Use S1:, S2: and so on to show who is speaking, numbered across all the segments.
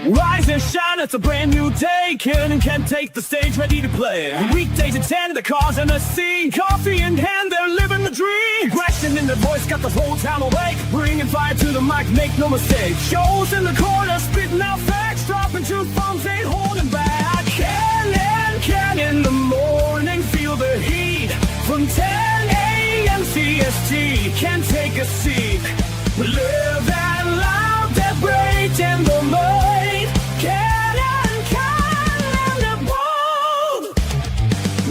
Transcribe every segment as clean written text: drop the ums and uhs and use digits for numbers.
S1: Rise and shine, it's a brand new day. Ken and Ken take the stage, ready to play. Weekdays at 10, the cars and the scene. Coffee in hand, they're living the dream. Question in their voice, got the whole town awake. Bringing fire to the mic, make no mistake. Shows in the corner, spitting out facts. Dropping truth bombs, ain't holding back. Ken and Ken in the morning, feel the heat. From 10 a.m. CST, can take a seat. We live and loud, that break in the mud.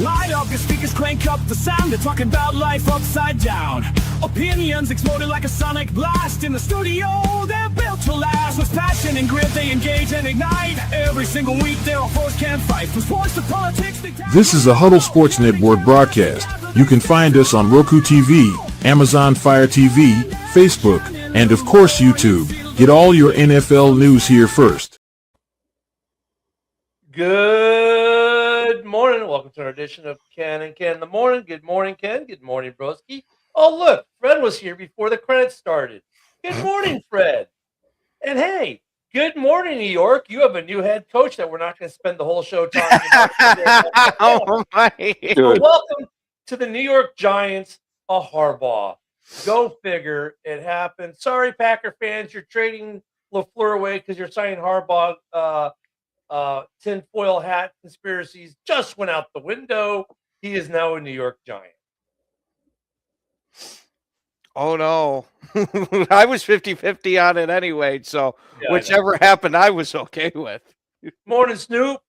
S1: Light up your speakers, crank up the sound. They're talking about life upside down. Opinions exploded like a sonic blast. In the studio, they're built to last. With passion and grit, they engage and ignite. Every single week, they're a force can't fight. From sports to politics,
S2: This is a Huddle Sports Network broadcast. You can find us on Roku TV, Amazon Fire TV, Facebook, and of course YouTube. Get all your NFL news here first.
S3: Good morning. Welcome to our edition of Ken and Ken in the Morning. Good morning, Ken. Good morning, broski. Oh, look, Fred was here before the credits started. Good morning, Fred. And hey, good morning, New York. You have a new head coach that we're not going to spend the whole show talking about.
S4: Oh, my.
S3: Welcome to the New York Giants, a Harbaugh. Go figure. It happened. Sorry, Packer fans. You're trading LaFleur away because you're signing Harbaugh. Tinfoil hat conspiracies just went out the window. He is now a New York Giant.
S4: Oh, no. I was 50-50 on it anyway, so
S3: Yeah,
S4: whichever happened, I was okay with.
S3: Morning, Snoop.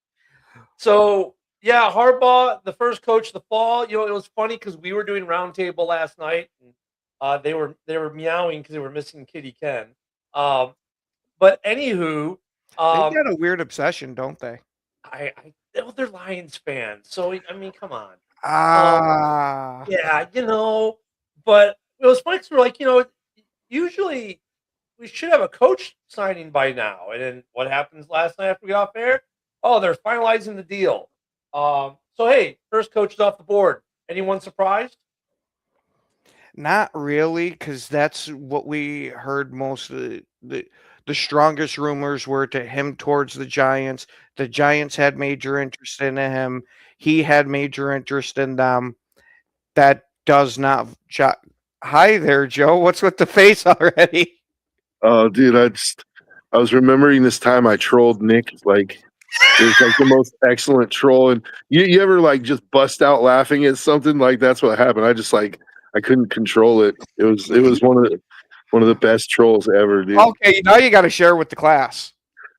S3: So, yeah, Harbaugh, the first coach of the fall. You know, it was funny because we were doing roundtable last night, and they were meowing because they were missing Kitty Ken. But anywho,
S4: They've got a weird obsession, don't they?
S3: well, they're Lions fans, so I mean, come on. Yeah, you know, but it was funny because we're like, you know, usually we should have a coach signing by now. And then what happens last night after we got off air? Oh, they're finalizing the deal. So, hey, first coach is off the board. Anyone surprised?
S4: Not really, because that's what we heard most of the strongest rumors were to him towards the Giants. The Giants had major interest in him. He had major interest in them. That does not... Hi there, Joe. What's with the face already?
S5: Oh, dude, I was remembering this time I trolled Nick. Like, it was like the most excellent troll. And you ever like just bust out laughing at something? Like, that's what happened. I couldn't control it. It was one of the best trolls ever, dude.
S4: Okay, now you got to share with the class.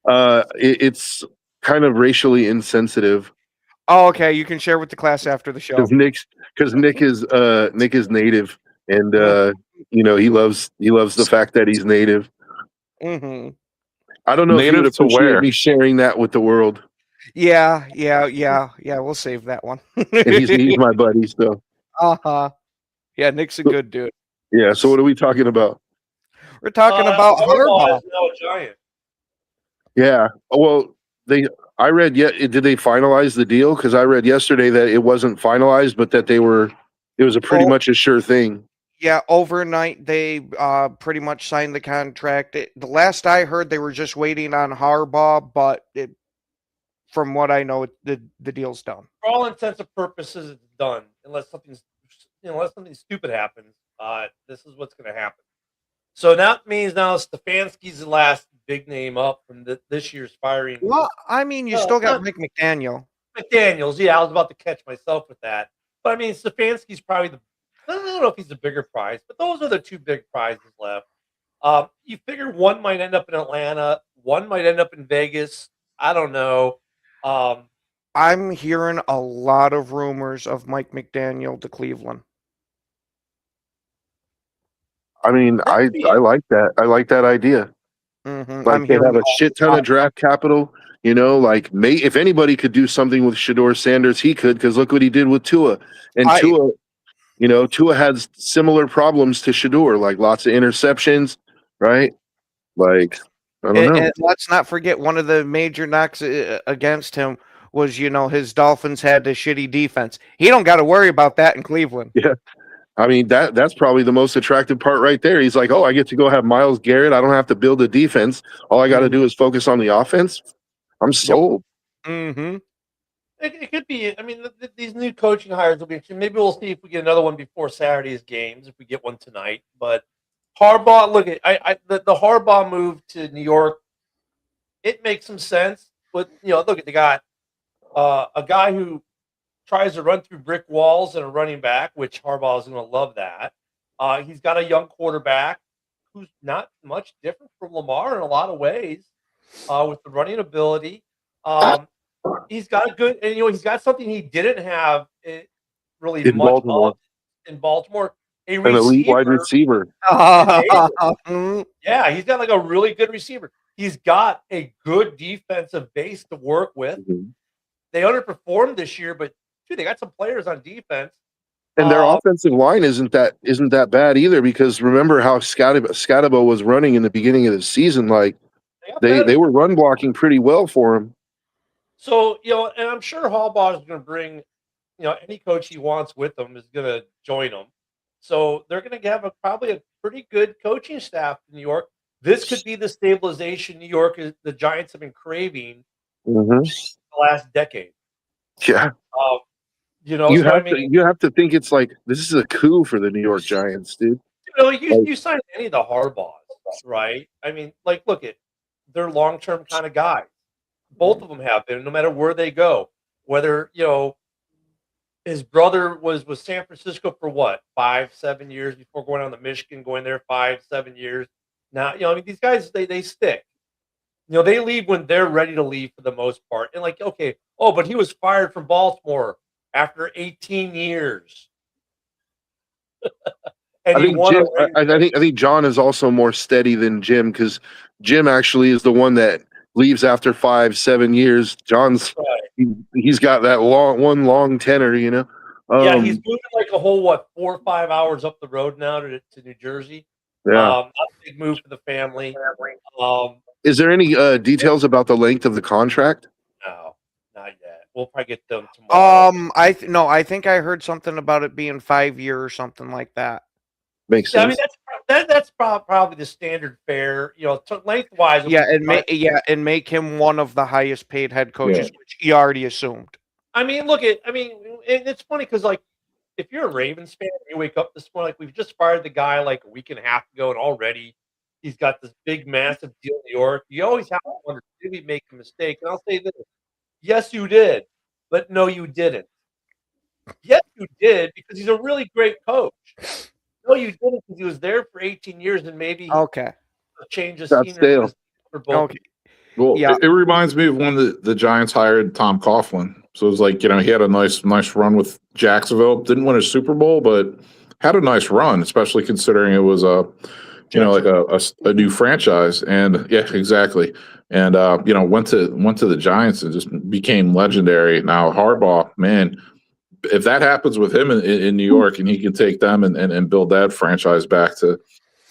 S5: It's kind of racially insensitive.
S4: Oh, okay. You can share with the class after the show.
S5: Because Nick is native, and you know, he loves the fact that he's native.
S4: Mm-hmm.
S5: I don't know if you would appreciate me sharing that with the world.
S4: Yeah. We'll save that one.
S5: And he's my buddy, so.
S4: Yeah, Nick's a good dude.
S5: Yeah. So what are we talking about?
S4: We're talking about Harbaugh.
S3: Is now a Giant.
S5: Yeah. Well, I read yet. Did they finalize the deal? Because I read yesterday that it wasn't finalized, but that it was a pretty much a sure thing.
S4: Yeah, overnight they pretty much signed the contract. The last I heard, they were just waiting on Harbaugh, but from what I know, the deal's done.
S3: For all intents and purposes, it's done. Unless something stupid happens, this is what's going to happen. So that means now Stefanski's the last big name up from this year's firing.
S4: Well, I mean, you still got Mike McDaniel.
S3: McDaniels, yeah, I was about to catch myself with that. But I mean, Stefanski's probably I don't know if he's a bigger prize, but those are the two big prizes left. You figure one might end up in Atlanta, one might end up in Vegas. I don't know.
S4: I'm hearing a lot of rumors of Mike McDaniel to Cleveland.
S5: I mean, I like that. I like that idea.
S4: Mm-hmm.
S5: Like, they have a shit ton of draft capital. You know, like, if anybody could do something with Shedeur Sanders, he could, because look what he did with Tua. And Tua has similar problems to Shedeur, like lots of interceptions, right? Like, I don't know.
S4: And let's not forget, one of the major knocks against him was, you know, his Dolphins had a shitty defense. He don't got to worry about that in Cleveland.
S5: Yeah. I mean, that's probably the most attractive part right there. He's like, oh, I get to go have Myles Garrett. I don't have to build a defense. All I got to do is focus on the offense. I'm sold.
S4: Mm-hmm.
S3: It could be. I mean, these new coaching hires will be interesting. Maybe we'll see if we get another one before Saturday's games, if we get one tonight. But Harbaugh, look at the Harbaugh move to New York. It makes some sense. But look at the guy, a guy who tries to run through brick walls and a running back, which Harbaugh is going to love that. He's got a young quarterback who's not much different from Lamar in a lot of ways with the running ability. He's got a good, and he's got something he didn't have really
S5: In
S3: much
S5: Baltimore.
S3: of in Baltimore.
S5: An elite wide receiver.
S3: Yeah, he's got like a really good receiver. He's got a good defensive base to work with.
S5: Mhm.
S3: They underperformed this year, but dude, they got some players on defense.
S5: And their offensive line isn't that bad either, because remember how Scatabo was running in the beginning of the season. Like they were run blocking pretty well for him.
S3: So, and I'm sure Harbaugh is going to bring, any coach he wants with them is going to join them. So they're going to have probably a pretty good coaching staff in New York. This could be the stabilization New York the Giants have been craving
S5: Mm-hmm.
S3: the last decade.
S5: Yeah.
S3: You
S5: have to think it's like this is a coup for the New York Giants, dude.
S3: You sign any of the Harbaughs, right? I mean, like, look at they're long-term kind of guys. Both of them have been, no matter where they go. Whether his brother was San Francisco for what 5-7 years before going on to Michigan, going there 5-7 years. Now these guys they stick. They leave when they're ready to leave for the most part. And like, okay, but he was fired from Baltimore after 18 years. And
S5: I think John is also more steady than Jim, because Jim actually is the one that leaves after 5-7 years. John's he's got that long tenor,
S3: Yeah, he's moving like a whole 4 or 5 hours up the road now to New Jersey.
S5: Yeah,
S3: not a big move for the family.
S5: Is there any details about the length of the contract?
S3: No, not yet. We'll probably get them tomorrow.
S4: I think I heard something about it being 5 years or something like that.
S5: Makes
S3: Yeah,
S5: sense.
S3: I mean that's probably the standard fare. Lengthwise.
S4: Yeah, and make him one of the highest paid head coaches, which he already assumed.
S3: I mean, it's funny because like if you're a Ravens fan, you wake up this morning like we've just fired the guy like a week and a half ago, and already he's got this big, massive deal in New York. You always have to wonder, did we make a mistake? And I'll say this: yes, you did, but no, you didn't. Yes, you did because he's a really great coach. No, you didn't because he was there for 18 years and maybe change the scenery for both.
S4: Okay.
S6: Well, it reminds me of when the Giants hired Tom Coughlin. So it was like, he had a nice run with Jacksonville. Didn't win a Super Bowl, but had a nice run, especially considering it was like a new franchise. And yeah, exactly. And went to the Giants and just became legendary. Now Harbaugh, man, if that happens with him in New York and he can take them and build that franchise back to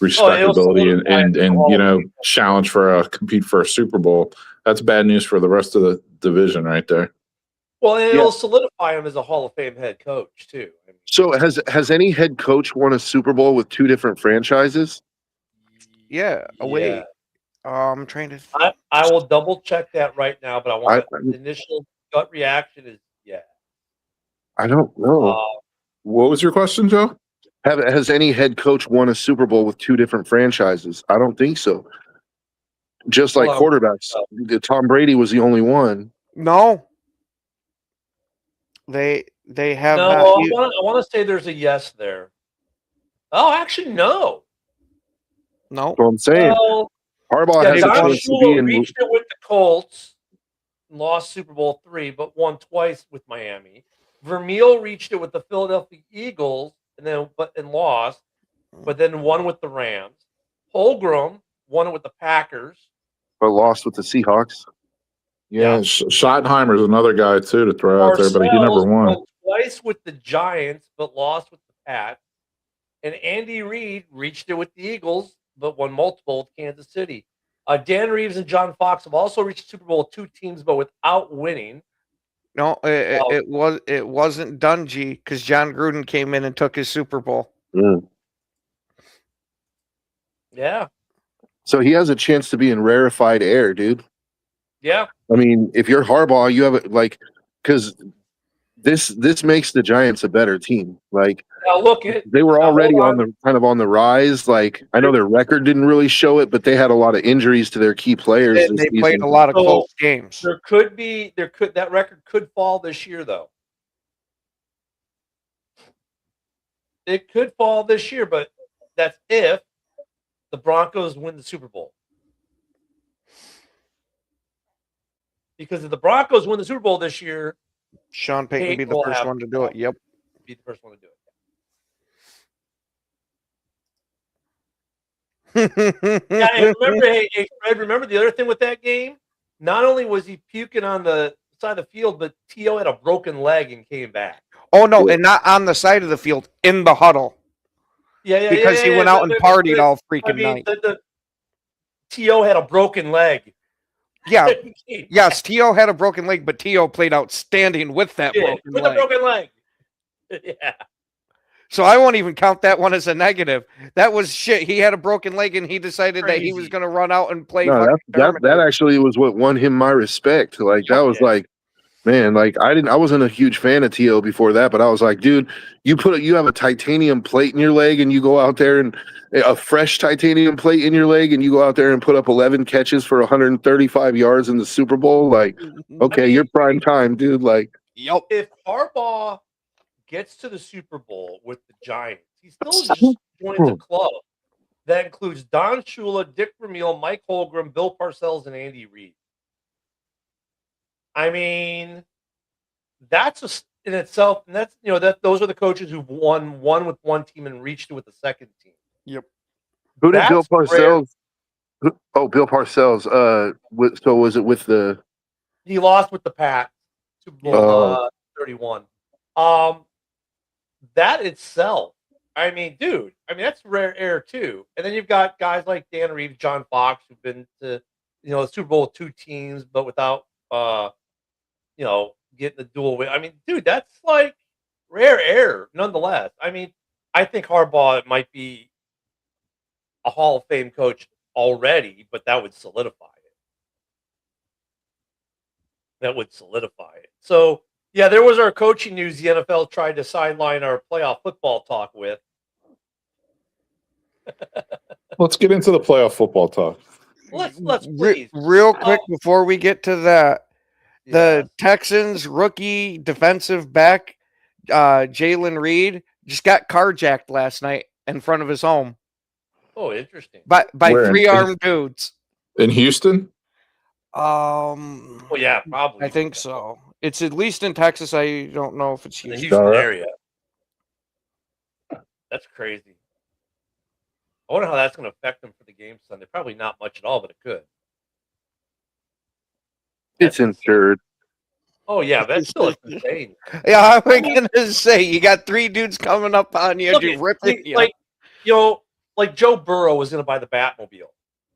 S6: respectability and challenge for compete for a Super Bowl, that's bad news for the rest of the division right there.
S3: Well, and it'll solidify him as a Hall of Fame head coach too.
S5: So has any head coach won a Super Bowl with two different franchises?
S4: Yeah. Wait. I'm trying to.
S3: I will double check that right now, but the initial gut reaction is
S5: I don't know.
S6: What was your question, Joe?
S5: Has any head coach won a Super Bowl with two different franchises? I don't think so. Just like quarterbacks, Tom Brady was the only one.
S4: No. They have.
S3: No, I want to say there's a yes there. Oh, actually, no.
S4: No.
S5: That's what I'm saying.
S3: Well,
S5: Harbaugh has a
S3: Don
S5: chance to be
S3: Shula
S5: in.
S3: reached it with the Colts, lost Super Bowl III, but won twice with Miami. Vermeil reached it with the Philadelphia Eagles and lost, but then won with the Rams. Holmgren won it with the Packers,
S5: but lost with the Seahawks.
S6: Yeah, Schottenheimer's another guy too to throw out there, but he never won.
S3: Twice with the Giants, but lost with the Pats. And Andy Reid reached it with the Eagles, but won multiple with Kansas City. Dan Reeves and John Fox have also reached Super Bowl with two teams, but without winning.
S4: No, it wasn't Dungy because John Gruden came in and took his Super Bowl.
S5: Mm.
S3: Yeah.
S5: So he has a chance to be in rarefied air, dude.
S3: Yeah.
S5: I mean, if you're Harbaugh, you have it like because this makes the Giants a better team. Like
S3: Now look at
S5: they were
S3: now hold
S5: already on
S3: on.
S5: the kind of on the rise. Like I know their record didn't really show it, but they had a lot of injuries to their key players
S4: And
S5: this
S4: they played
S5: season.
S4: a lot of
S3: So,
S4: close games.
S3: that record could fall this year though. It could fall this year, but that's if the Broncos win the Super Bowl. Because if the Broncos win the Super Bowl this year,
S4: Sean Payton would be
S3: Payton
S4: the
S3: will
S4: first
S3: have
S4: one to
S3: the
S4: do it.
S3: job.
S4: Yep.
S3: Be the first one to do it. Yeah, and remember, hey, Fred, remember the other thing with that game? Not only was he puking on the side of the field, but T.O. had a broken leg and came back.
S4: Oh no, and not on the side of the field, in the huddle.
S3: Yeah,
S4: Because he went out and partied all freaking night.
S3: The T.O. had a broken leg.
S4: Yeah. Yes, T.O. had a broken leg, but T.O. played outstanding with that
S3: Yeah,
S4: broken
S3: with
S4: leg.
S3: a broken leg. Yeah.
S4: So I won't even count that one as a negative. That was shit. He had a broken leg and he decided that he was
S3: Crazy.
S4: going to run out and play.
S5: No,
S4: fucking
S5: that
S4: Terminator.
S5: actually was what won him my respect. Like that was
S3: Yeah.
S5: like, man, like I wasn't a huge fan of T.O. before that, but I was like, dude, you have a titanium plate in your leg and you go out there and a fresh titanium plate in your leg and you go out there and put up 11 catches for 135 yards in the Super Bowl. Like, okay, you're prime time, dude. Like,
S4: Yep.
S3: If Harbaugh gets to the Super Bowl with the Giants, he still just joins a club that includes Don Shula, Dick Vermeil, Mike Holmgren, Bill Parcells, and Andy Reid. I mean, that's in itself, and that's those are the coaches who've won with one team and reached it with the second team.
S4: Yep.
S5: who did Bill
S3: That's rare.
S5: Parcells? Bill Parcells. So was it with the?
S3: He lost with the Pats, Super Bowl 31. That itself, I mean, dude, that's rare air too. And then you've got guys like Dan Reeves, John Fox, who've been to the Super Bowl with two teams, but without getting the dual win. I mean, dude, that's like rare air, nonetheless. I mean, I think Harbaugh might be a Hall of Fame coach already, but that would solidify it. So, yeah, there was our coaching news the NFL tried to sideline our playoff football talk with.
S6: Let's get into the playoff football talk.
S3: Let's please.
S4: Real quick before we get to that,
S3: Yeah.
S4: the Texans rookie defensive back, Jalen Reed, just got carjacked last night in front of his home
S3: Oh, interesting.
S4: by
S6: Where?
S4: 3 armed dudes.
S6: In Houston?
S3: Well, yeah, probably.
S4: I think so. It's at least in Texas. I don't know if it's
S3: In the
S4: Houston.
S3: Houston
S6: All right.
S3: area. That's crazy. I wonder how that's going to affect them for the game Sunday. Probably not much at all, but it could.
S5: It's insured.
S3: Oh yeah, that's still insane.
S4: Yeah, I was gonna say you got 3 dudes coming up on you,
S3: Look
S4: dude,
S3: at-
S4: ripping you.
S3: like Joe Burrow was going to buy the Batmobile.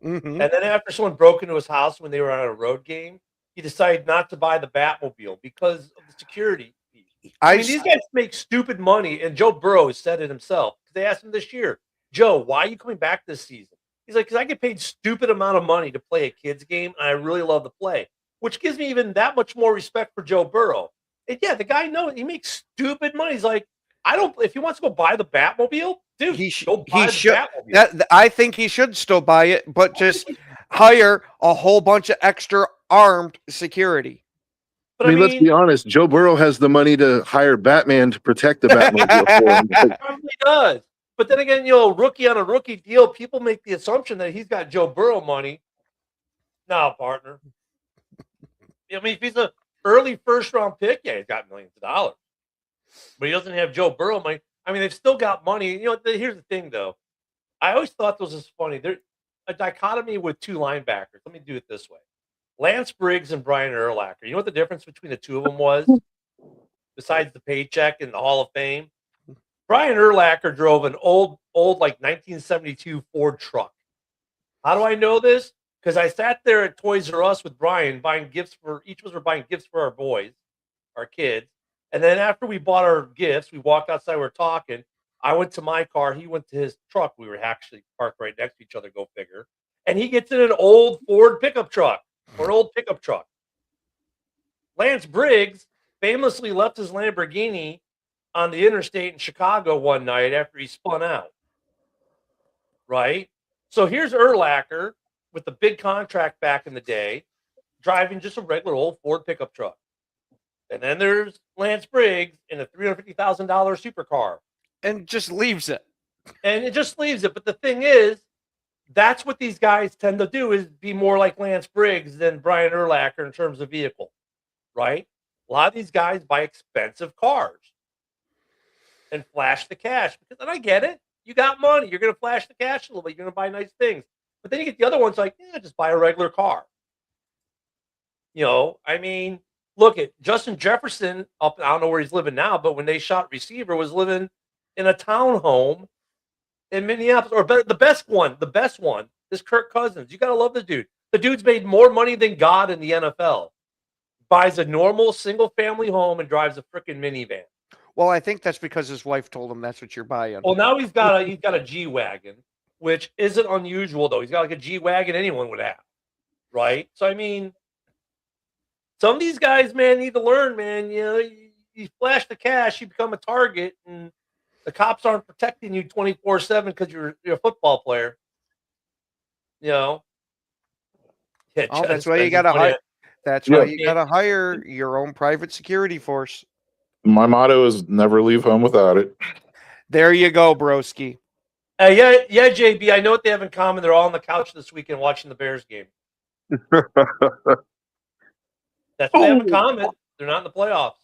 S4: Mhm.
S3: And then after someone broke into his house when they were on a road game, he decided not to buy the Batmobile because of the security fee. I mean, these guys make stupid money, and Joe Burrow has said it himself. They asked him this year, Joe, why are you coming back this season? He's like, because I get paid stupid amount of money to play a kid's game, and I really love to play, which gives me even that much more respect for Joe Burrow. And yeah, the guy knows he makes stupid money. He's like, if he wants to go buy the Batmobile, dude, go buy the Batmobile.
S4: I think he should still buy it, but just hire a whole bunch of extra armed security.
S3: But
S5: I mean, let's be honest. Joe Burrow has the money to hire Batman to protect the Batmobile for him.
S3: He probably does. But then again, rookie on a rookie deal, people make the assumption that he's got Joe Burrow money. No, partner. I mean, if he's an early first round pick, yeah, he's got millions of dollars. But he doesn't have Joe Burrow money. I mean, they've still got money. Here's the thing, though. I always thought this was funny. There's a dichotomy with 2 linebackers. Let me do it this way. Lance Briggs and Brian Urlacher. You know what the difference between the two of them was? Besides the paycheck and the Hall of Fame? Brian Urlacher drove an old like 1972 Ford truck. How do I know this? Because I sat there at Toys R Us with Brian buying gifts each of us were buying gifts for our boys, our kids. And then after we bought our gifts, we walked outside, we were talking. I went to my car. He went to his truck. We were actually parked right next to each other. Go figure. And he gets in an old Ford pickup truck or an old pickup truck. Lance Briggs famously left his Lamborghini on the interstate in Chicago one night after he spun out. Right? So here's Urlacher with the big contract back in the day, driving just a regular old Ford pickup truck. And then there's Lance Briggs in a $350,000 supercar.
S4: And just leaves it.
S3: And it just leaves it. But the thing is, that's what these guys tend to do, is be more like Lance Briggs than Brian Urlacher in terms of vehicle, right? A lot of these guys buy expensive cars and flash the cash. Because, and I get it. You got money. You're going to flash the cash a little bit. You're going to buy nice things. But then you get the other ones like, yeah, just buy a regular car. You know, I mean, look at Justin Jefferson up, I don't know where he's living now, but when they shot receiver, was living in a townhome in Minneapolis. Or better, the best one is Kirk Cousins. You got to love the dude. The dude's made more money than God in the NFL. Buys a normal single family home and drives a freaking minivan.
S4: Well, I think that's because his wife told him that's what you're buying.
S3: Well, now he's got a G-Wagon, which isn't unusual though. He's got like a G-Wagon anyone would have, right? So I mean, some of these guys, man, need to learn, man. You know, you flash the cash, you become a target, and the cops aren't protecting you 24/7 because you're a football player. You know. Yeah,
S4: Oh, that's why you got to hire. That's why you got to hire your own private security force.
S6: My motto is never leave home without it.
S4: There you go, broski.
S3: Yeah, JB. I know what they have in common. They're all on the couch this weekend watching the Bears game. That's what they have in common. They're not in the playoffs.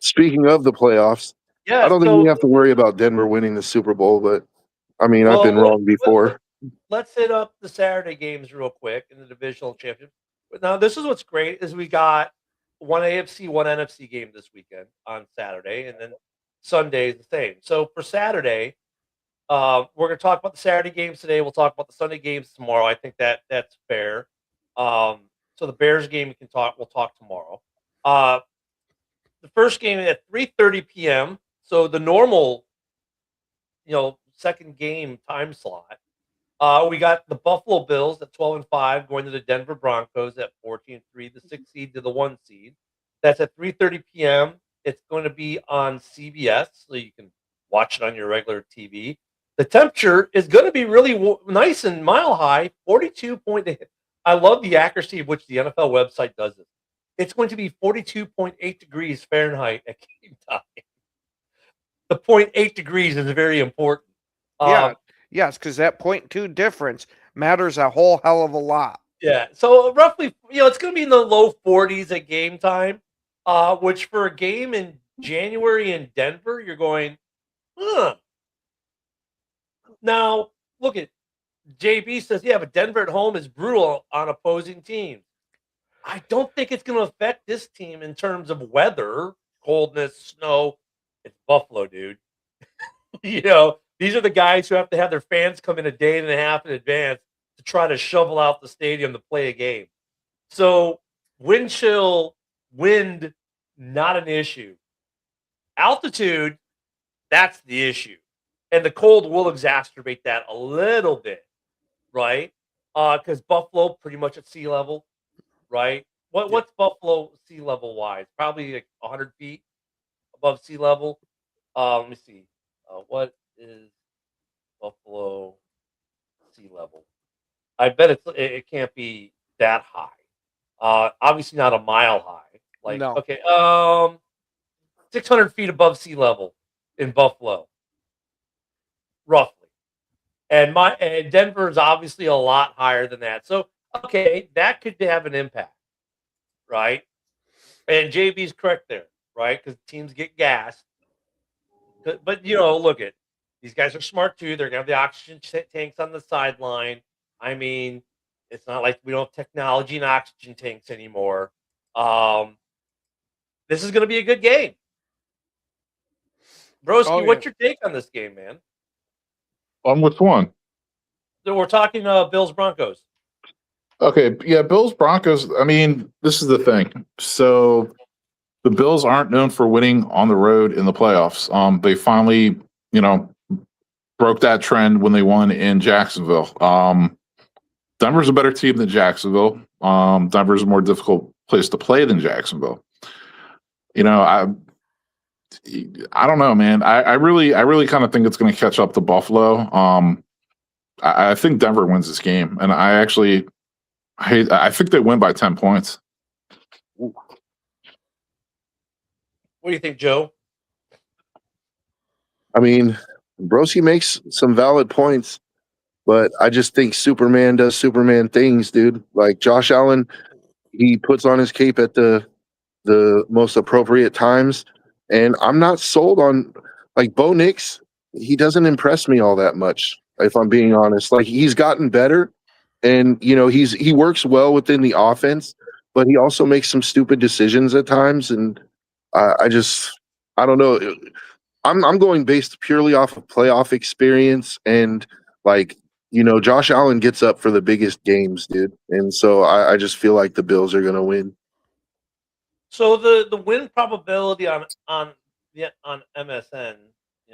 S5: Speaking of the playoffs,
S3: Yeah,
S5: I don't think we have to worry about Denver winning the Super Bowl, but I mean, I've been wrong before.
S3: Let's hit up the Saturday games real quick in the divisional championship. Now, this is what's great is we got one AFC, one NFC game this weekend on Saturday, and then Sunday is the same. So for Saturday, we're going to talk about the Saturday games today. We'll talk about the Sunday games tomorrow. I think that's fair. So the Bears game we'll talk tomorrow. The first game at 3:30 p.m. So the normal, second game time slot. We got the Buffalo Bills at 12-5 going to the Denver Broncos at 14-3, the 6th seed to the 1 seed. That's at 3:30 p.m. It's going to be on CBS, so you can watch it on your regular TV. The temperature is going to be really nice and mile high, 42.8. I love the accuracy of which the NFL website does it. It's going to be 42.8 degrees Fahrenheit at game time. The 0.8 degrees is very important.
S4: Yes, because that 0.2 difference matters a whole hell of a lot.
S3: Yeah, so roughly, it's going to be in the low 40s at game time, which for a game in January in Denver, you're going, Now, look at JB says, yeah, but Denver at home is brutal on opposing teams. I don't think it's going to affect this team in terms of weather, coldness, snow. It's Buffalo, dude. These are the guys who have to have their fans come in a day and a half in advance to try to shovel out the stadium to play a game. So wind chill, wind, not an issue. Altitude, that's the issue. And the cold will exacerbate that a little bit, right? Because Buffalo pretty much at sea level, right? What's Buffalo sea level wise? Probably like 100 feet above sea level. Let me see. What is Buffalo sea level? I bet it can't be that high. Obviously not a mile high.
S4: No.
S3: Okay. 600 feet above sea level in Buffalo, roughly. And Denver is obviously a lot higher than that. So okay, that could have an impact, right? And JB's correct there, right? Because teams get gassed. But look at these guys are smart too. They're gonna have the oxygen tanks on the sideline. I mean, it's not like we don't have technology and oxygen tanks anymore. This is gonna be a good game. Broski, what's your take on this game, man?
S6: On which one?
S3: So we're talking Bills Broncos.
S6: Okay, yeah, Bills Broncos. I mean, this is the thing. So the Bills aren't known for winning on the road in the playoffs. They finally, broke that trend when they won in Jacksonville. Denver's a better team than Jacksonville. Denver's a more difficult place to play than Jacksonville. I don't know, man. I really kind of think it's going to catch up to Buffalo. I think Denver wins this game, and I think they win by 10 points.
S3: What do you think, Joe?
S5: I mean, Broski makes some valid points, but I just think Superman does Superman things, dude. Like Josh Allen, he puts on his cape at the most appropriate times, and I'm not sold on like Bo Nix. He doesn't impress me all that much, if I'm being honest. Like he's gotten better, and he works well within the offense, but he also makes some stupid decisions at times, and I don't know. I'm going based purely off of playoff experience, and Josh Allen gets up for the biggest games, dude, and so I just feel like the Bills are gonna win.
S3: So the win probability on MSN,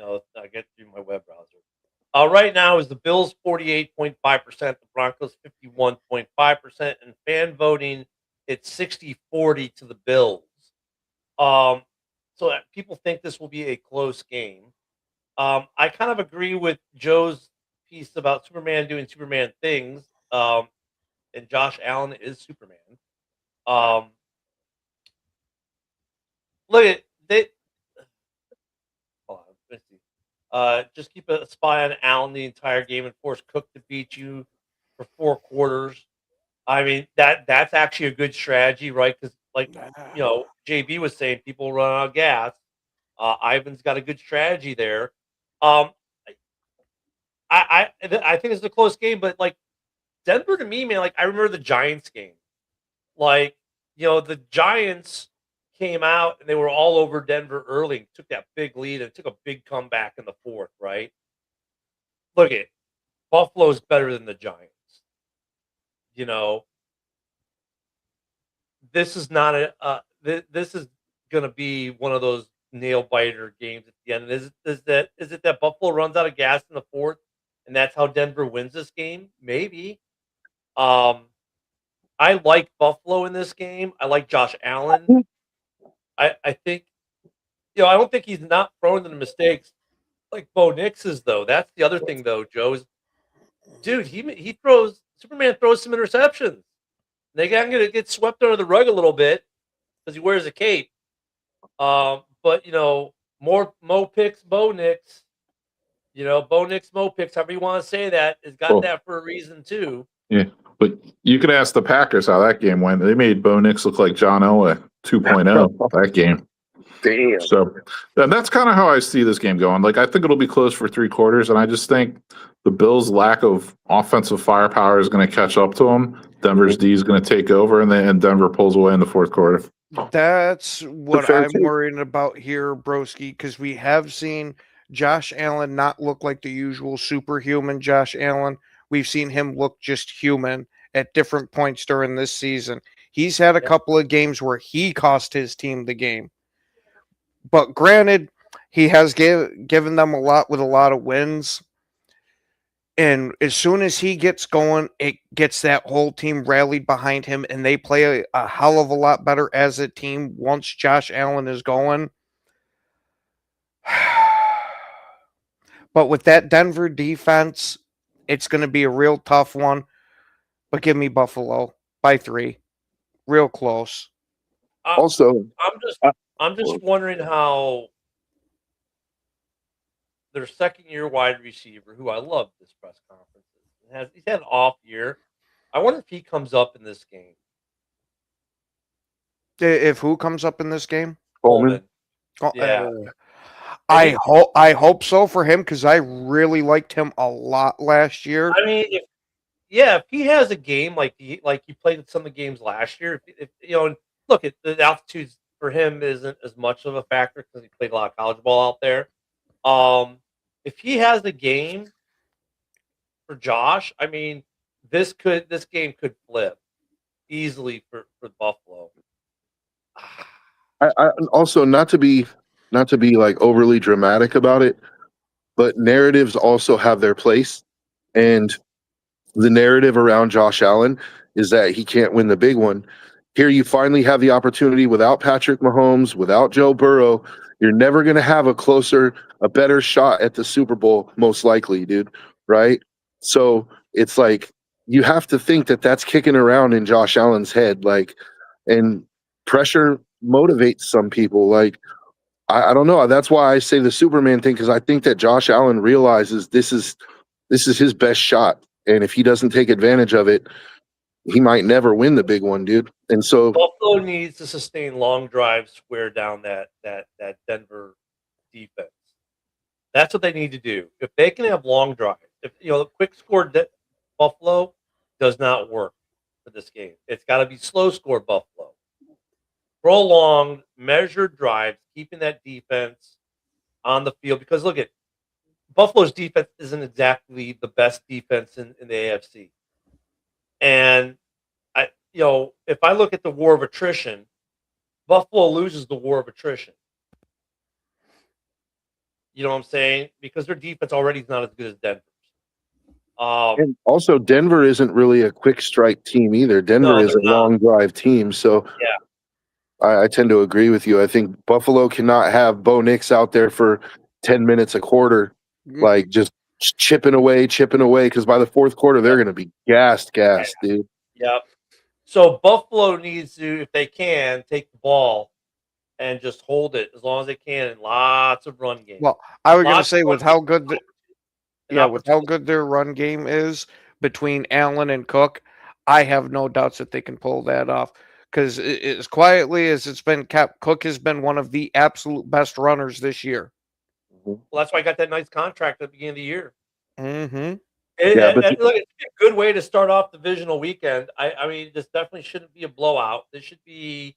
S3: I get through my web browser. Right now is the Bills 48.5%, the Broncos 51.5%, and fan voting it's 60-40 to the Bills. So people think this will be a close game. I kind of agree with Joe's piece about Superman doing Superman things, and Josh Allen is Superman. Look at they. Hold on, let's see. Just keep a spy on Allen the entire game and force Cook to beat you for 4 quarters. I mean that's actually a good strategy, right? Because JB was saying people run out of gas. Ivan's got a good strategy there. I think it's a close game, but like Denver to me, man, like I remember the Giants game. The Giants came out and they were all over Denver early and took that big lead and took a big comeback in the 4th, right? Look at Buffalo's better than the Giants. This is not this is going to be one of those nail biter games at the end. Is it that Buffalo runs out of gas in the 4th and that's how Denver wins this game? Maybe. I like Buffalo in this game. I like Josh Allen. I think I don't think he's not prone to the mistakes like Bo Nix is, though. That's the other thing, though, Joe. Dude, Superman throws some interceptions. They got to get swept under the rug a little bit because he wears a cape. But more Mo picks, Bo Nix. Bo Nix, Mo picks, however you want to say that, has got that for a reason too.
S6: Yeah, but you could ask the Packers how that game went. They made Bo Nix look like John Elway 2.0 that game.
S5: Damn.
S6: So that's kind of how I see this game going. Like I think it'll be close for 3 quarters, and I just think the Bills' lack of offensive firepower is going to catch up to them. Denver's D is going to take over, and Denver pulls away in the 4th quarter.
S4: That's what I'm worrying about here, Broski, because we have seen Josh Allen not look like the usual superhuman Josh Allen. We've seen him look just human at different points during this season. He's had a couple of games where he cost his team the game. But granted, he has given them a lot with a lot of wins. And as soon as he gets going, it gets that whole team rallied behind him, and they play a hell of a lot better as a team once Josh Allen is going. But with that Denver defense, it's going to be a real tough one. But give me Buffalo by 3. Real close.
S5: Also,
S3: I'm just wondering how their second-year wide receiver, who I love this press conference, he's had an off year. I wonder if he comes up in this game.
S4: If who comes up in this game?
S5: Coleman.
S3: Yeah.
S4: I hope so for him because I really liked him a lot last year.
S3: I mean, if he has a game like he played in some of the games last year, if look at the altitude for him isn't as much of a factor because he played a lot of college ball out there. If he has a game for Josh, I mean, this game could flip easily for Buffalo.
S5: I also not to be like overly dramatic about it, but narratives also have their place, and the narrative around Josh Allen is that he can't win the big one. Here you finally have the opportunity without Patrick Mahomes, without Joe Burrow. You're never going to have a better shot at the Super Bowl, most likely, dude. Right? So it's like you have to think that that's kicking around in Josh Allen's head, like, and pressure motivates some people. Like, I don't know. That's why I say the Superman thing, because I think that Josh Allen realizes this is his best shot, and if he doesn't take advantage of it, he might never win the big one, dude. And so,
S3: Buffalo needs to sustain long drives, wear down that Denver defense. That's what they need to do. If they can have long drives, if the quick score Buffalo does not work for this game. It's got to be slow score Buffalo. Prolonged, measured drives, keeping that defense on the field. Because look at Buffalo's defense isn't exactly the best defense in the AFC. And if I look at the war of attrition, Buffalo loses the war of attrition. You know what I'm saying? Because their defense already is not as good as Denver's.
S5: and also Denver isn't really a quick strike team either. Denver is a long drive team. So
S3: yeah,
S5: I tend to agree with you. I think Buffalo cannot have Bo Nix out there for 10 minutes a quarter, like just chipping away, because by the fourth quarter they're going to be gassed, dude.
S3: Yep. So Buffalo needs to, if they can, take the ball and just hold it as long as they can in lots of run game.
S4: Well, I was going to say with how good their run game is between Allen and Cook, I have no doubts that they can pull that off. Because as quietly as it's been kept, Cook has been one of the absolute best runners this year.
S3: Well, that's why I got that nice contract at the beginning of the year.
S4: Mm-hmm.
S3: Look, it's a good way to start off the divisional weekend. I mean, this definitely shouldn't be a blowout. This should be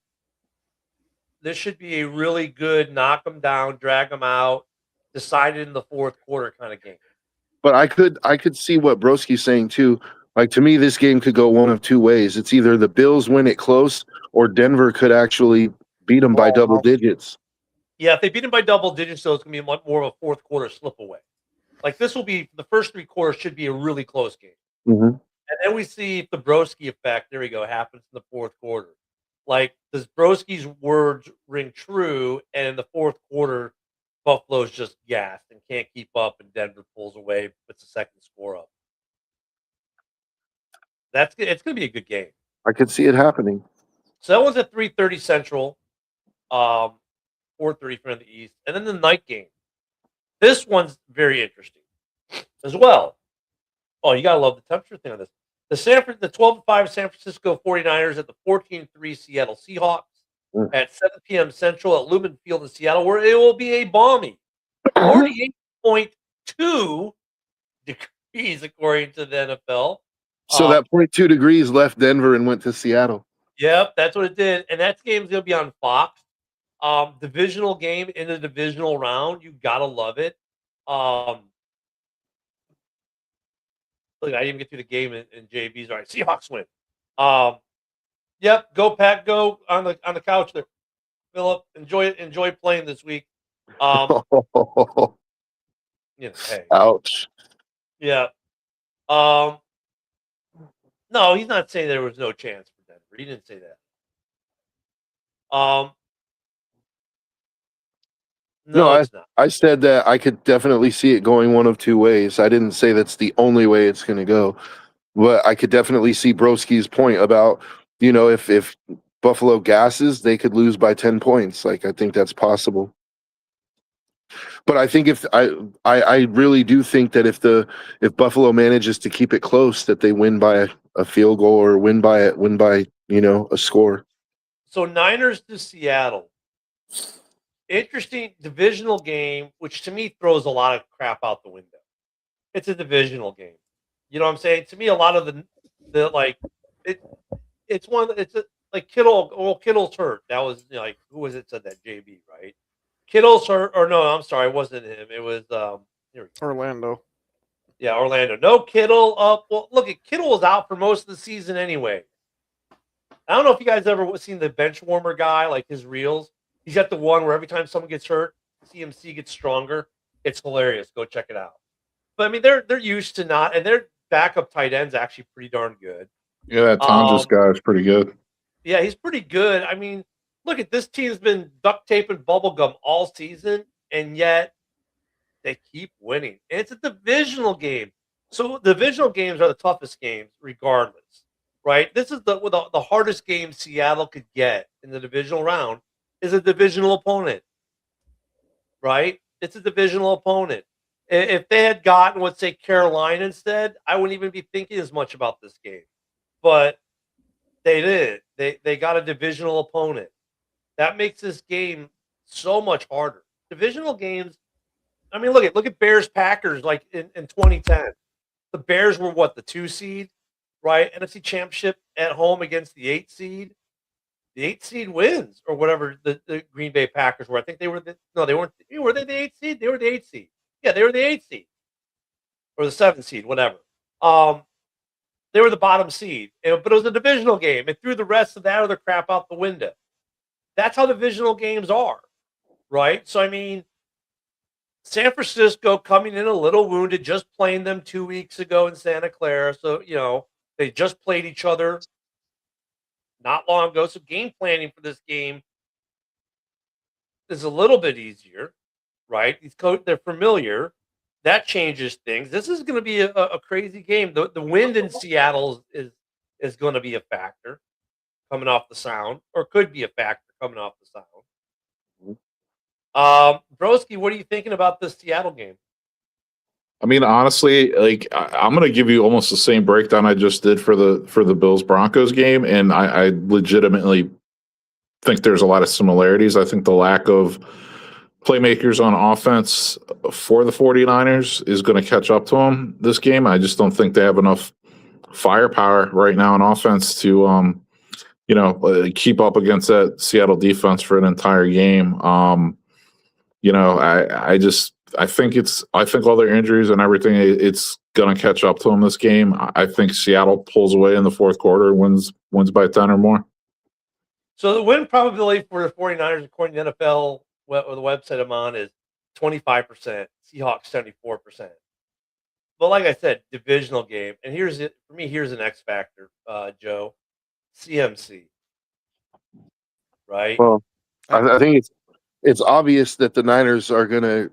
S3: a really good knock them down, drag them out, decided in the fourth quarter kind of game.
S5: But I could see what Broski's saying too. Like, to me, this game could go one of two ways. It's either the Bills win it close, or Denver could actually beat them by double digits.
S3: Yeah, if they beat them by double digits, though, it's going to be much more of a fourth quarter slip away. Like, this will be the first three quarters should be a really close game.
S5: Mm-hmm.
S3: And then we see if the Broski effect, there we go, happens in the fourth quarter. Like, does Broski's words ring true? And in the fourth quarter, Buffalo's just gassed and can't keep up, and Denver pulls away, puts the second score up. It's going to be a good game.
S5: I could see it happening.
S3: So that one's at 3:30 Central, 4:30 for the East, and then the night game. This one's very interesting as well. Oh, you gotta love the temperature thing on this. The 12-5 San Francisco 49ers at the 14-3 Seattle Seahawks at 7 p.m. Central at Lumen Field in Seattle, where it will be a balmy 48.2 degrees according to the NFL.
S5: So that 0.2 degrees left Denver and went to Seattle.
S3: Yep, that's what it did. And that game's going to be on Fox. Divisional game in the divisional round. You got to love it. Look, I didn't even get through the game in JB's. All right, Seahawks win. Yep, go Pack, go on the couch there. Philip, enjoy playing this week. Hey.
S5: Ouch.
S3: Yeah. No, he's not saying there was no chance for Denver. He didn't say that. No,
S5: I said that I could definitely see it going one of two ways. I didn't say that's the only way it's going to go, but I could definitely see Broski's point about, if Buffalo gasses, they could lose by 10 points. Like, I think that's possible. But I think I really do think that if Buffalo manages to keep it close, that they win by a field goal or win by a score.
S3: So Niners to Seattle. Interesting divisional game, which to me throws a lot of crap out the window. It's a divisional game. You know what I'm saying? To me, a lot of like Kittle. Well, Kittle's hurt. That was who was it said that? JB, right? Kittle's hurt, or no? I'm sorry, it wasn't him. It was
S4: Orlando.
S3: Yeah, Orlando. No Kittle. Well, look, Kittle was out for most of the season anyway. I don't know if you guys ever seen the bench warmer guy, like his reels. He's got the one where every time someone gets hurt, CMC gets stronger. It's hilarious. Go check it out. But I mean, they're used to not, and their backup tight end's actually pretty darn good.
S6: Yeah, that Tonjes guy is pretty good.
S3: Yeah, he's pretty good. I mean, look at this team's been duct tape and bubble gum all season, and yet they keep winning. And it's a divisional game. So divisional games are the toughest games, regardless, right? This is the hardest game Seattle could get in the divisional round is a divisional opponent, right? It's a divisional opponent. If they had gotten, let's say, Carolina instead, I wouldn't even be thinking as much about this game. But they did. They got a divisional opponent. That makes this game so much harder. Divisional games. I mean, look at Bears Packers like in 2010. The Bears were what, the 2 seed, right? NFC Championship at home against the 8 seed. The 8 seed wins, or whatever the Green Bay Packers were. I think they were they weren't. Were they the 8 seed? They were the 8 seed. Yeah, they were the 8 seed or the 7 seed, whatever. They were the bottom seed, but it was a divisional game. It threw the rest of that other crap out the window. That's how divisional games are, right? So, I mean, San Francisco coming in a little wounded, just playing them 2 weeks ago in Santa Clara. So, they just played each other not long ago. So, game planning for this game is a little bit easier, right? They're familiar. That changes things. This is going to be a crazy game. The wind in Seattle is going to be a factor coming off the sound, or could be a factor coming off the sound. Broski, what are you thinking about this Seattle game?
S6: I mean, honestly, like I'm going to give you almost the same breakdown I just did for the Bills Broncos game, and I legitimately think there's a lot of similarities. I think the lack of playmakers on offense for the 49ers is going to catch up to them this game. I just don't think they have enough firepower right now on offense to keep up against that Seattle defense for an entire game. I think all their injuries and everything, it's going to catch up to them this game. I think Seattle pulls away in the fourth quarter, wins by 10 or more.
S3: So the win probability for the 49ers, according to NFL, or the website I'm on, is 25%. Seahawks 74%. But like I said, divisional game, and here's an X factor, Joe. CMC, right?
S5: Well, I think it's obvious that the Niners are gonna.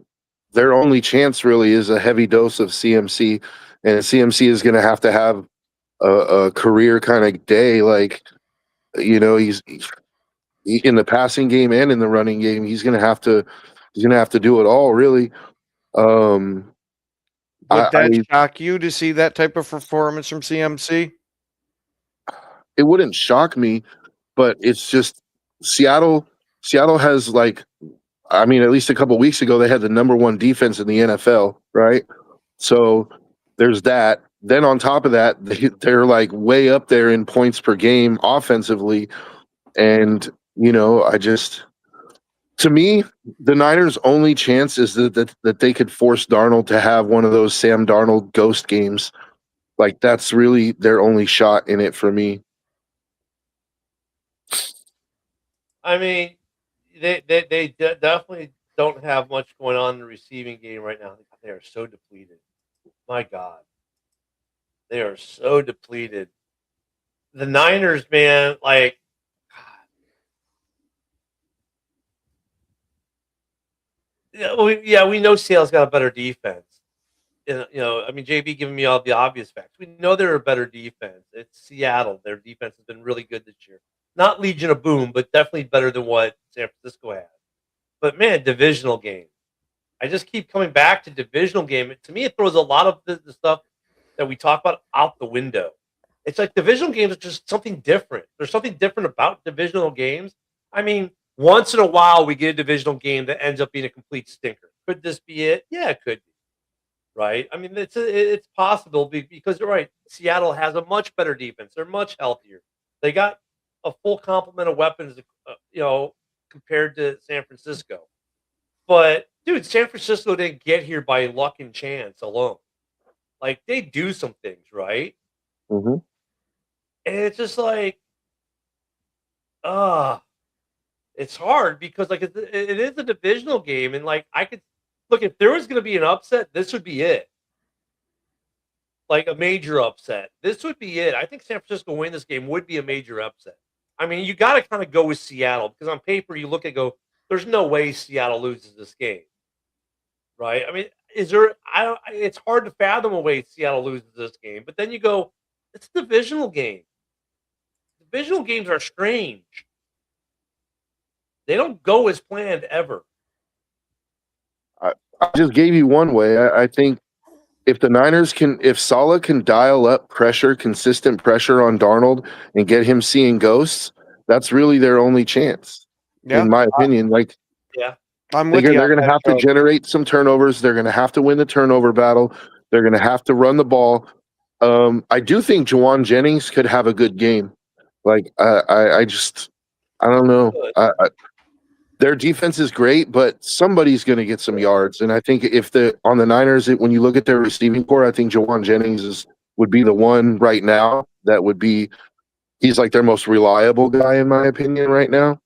S5: Their only chance really is a heavy dose of CMC, and CMC is gonna have a career kind of day. Like, he's in the passing game and in the running game. He's gonna have to do it all, really.
S4: Would that shock you to see that type of performance from CMC?
S5: It wouldn't shock me, but it's just Seattle has, like, I mean, at least a couple of weeks ago, they had the number 1 defense in the NFL, right? So there's that. Then on top of that, they're like way up there in points per game offensively. And, to me, the Niners' only chance is that they could force Darnold to have one of those Sam Darnold ghost games. Like, that's really their only shot in it for me.
S3: I mean, they definitely don't have much going on in the receiving game right now. They are so depleted. My God. They are so depleted. The Niners, man, like, we know Seattle's got a better defense. I mean, JB giving me all the obvious facts. We know they're a better defense. It's Seattle. Their defense has been really good this year. Not Legion of Boom, but definitely better than what San Francisco has. But, man, divisional game. I just keep coming back to divisional game. To me, it throws a lot of the stuff that we talk about out the window. It's like divisional games are just something different. There's something different about divisional games. I mean, once in a while, we get a divisional game that ends up being a complete stinker. Could this be it? Yeah, it could be. Right? I mean, it's possible because you're right. Seattle has a much better defense. They're much healthier. They got a full complement of weapons, compared to San Francisco. But, dude, San Francisco didn't get here by luck and chance alone. Like, they do some things, right?
S5: Mm-hmm.
S3: And it's just like, It's hard because like it is a divisional game, and like I could look if there was going to be an upset, this would be it. Like a major upset, this would be it. I think San Francisco winning this game would be a major upset. I mean, you got to kind of go with Seattle because on paper you look at go, there's no way Seattle loses this game, right? I mean, is there? I don't. It's hard to fathom a way Seattle loses this game, but then you go, it's a divisional game. Divisional games are strange. They don't go as planned ever.
S5: I just gave you one way. I think if the Niners if Saleh can dial up pressure, consistent pressure on Darnold and get him seeing ghosts, that's really their only chance, in my opinion. Like,
S3: Yeah,
S4: I'm with you.
S5: they're
S4: on
S5: going to
S4: that,
S5: have to
S4: Joe.
S5: generate some turnovers. They're going to have to win the turnover battle. They're going to have to run the ball. I do think Jawan Jennings could have a good game. Like, I don't know. Their defense is great, but somebody's going to get some yards. And I think on the Niners, when you look at their receiving corps, I think Jawan Jennings would be the one right now that would be. He's like their most reliable guy, in my opinion, right now.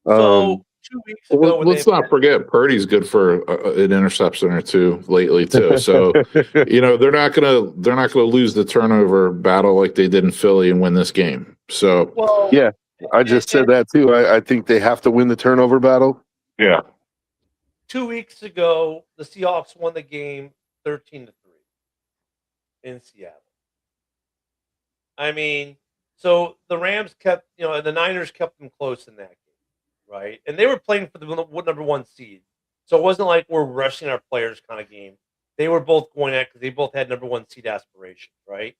S3: So 2 weeks ago, when
S6: Let's not forget Purdy's good for an interception or two lately too. So they're not gonna lose the turnover battle like they did in Philly and win this game. So
S5: yeah, I just said that too. I think they have to win the turnover battle.
S6: yeah,
S3: 2 weeks ago, the Seahawks won the game 13-3 in Seattle. I mean, so the Rams kept, and the Niners kept them close in that game, right? And they were playing for the number one seed. So it wasn't like we're rushing our players kind of game. They were both going at because they both had number one seed aspirations, right?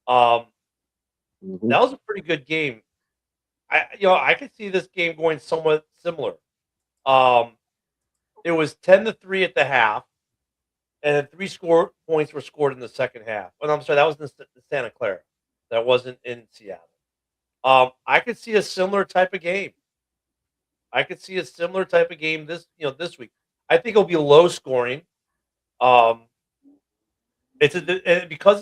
S3: That was a pretty good game. I could see this game going somewhat similar. It was 10-3 at the half, and then 3 points were scored in the second half. Oh, no, I'm sorry, that was in Santa Clara. That wasn't in Seattle. I could see a similar type of game. this week. I think it'll be low scoring. Because it's going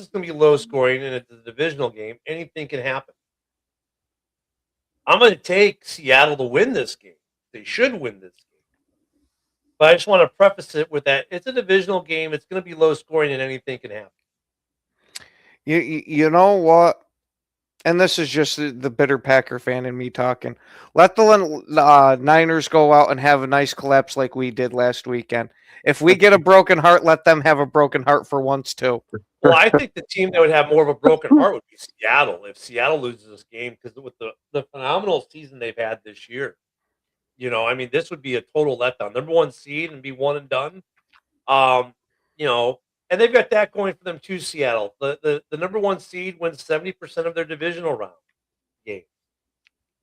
S3: to be low scoring and it's a divisional game, anything can happen. I'm going to take Seattle to win this game. They should win this game. But I just want to preface it with that. It's a divisional game. It's going to be low scoring and anything can happen.
S4: You know what? And this is just the bitter Packer fan in me talking. Let the Niners go out and have a nice collapse like we did last weekend. If we get a broken heart, let them have a broken heart for once too.
S3: Well, I think the team that would have more of a broken heart would be Seattle if Seattle loses this game because with the phenomenal season they've had this year. This would be a total letdown. Number one seed and be one and done. And they've got that going for them too, Seattle. The number one seed wins 70% of their divisional round games.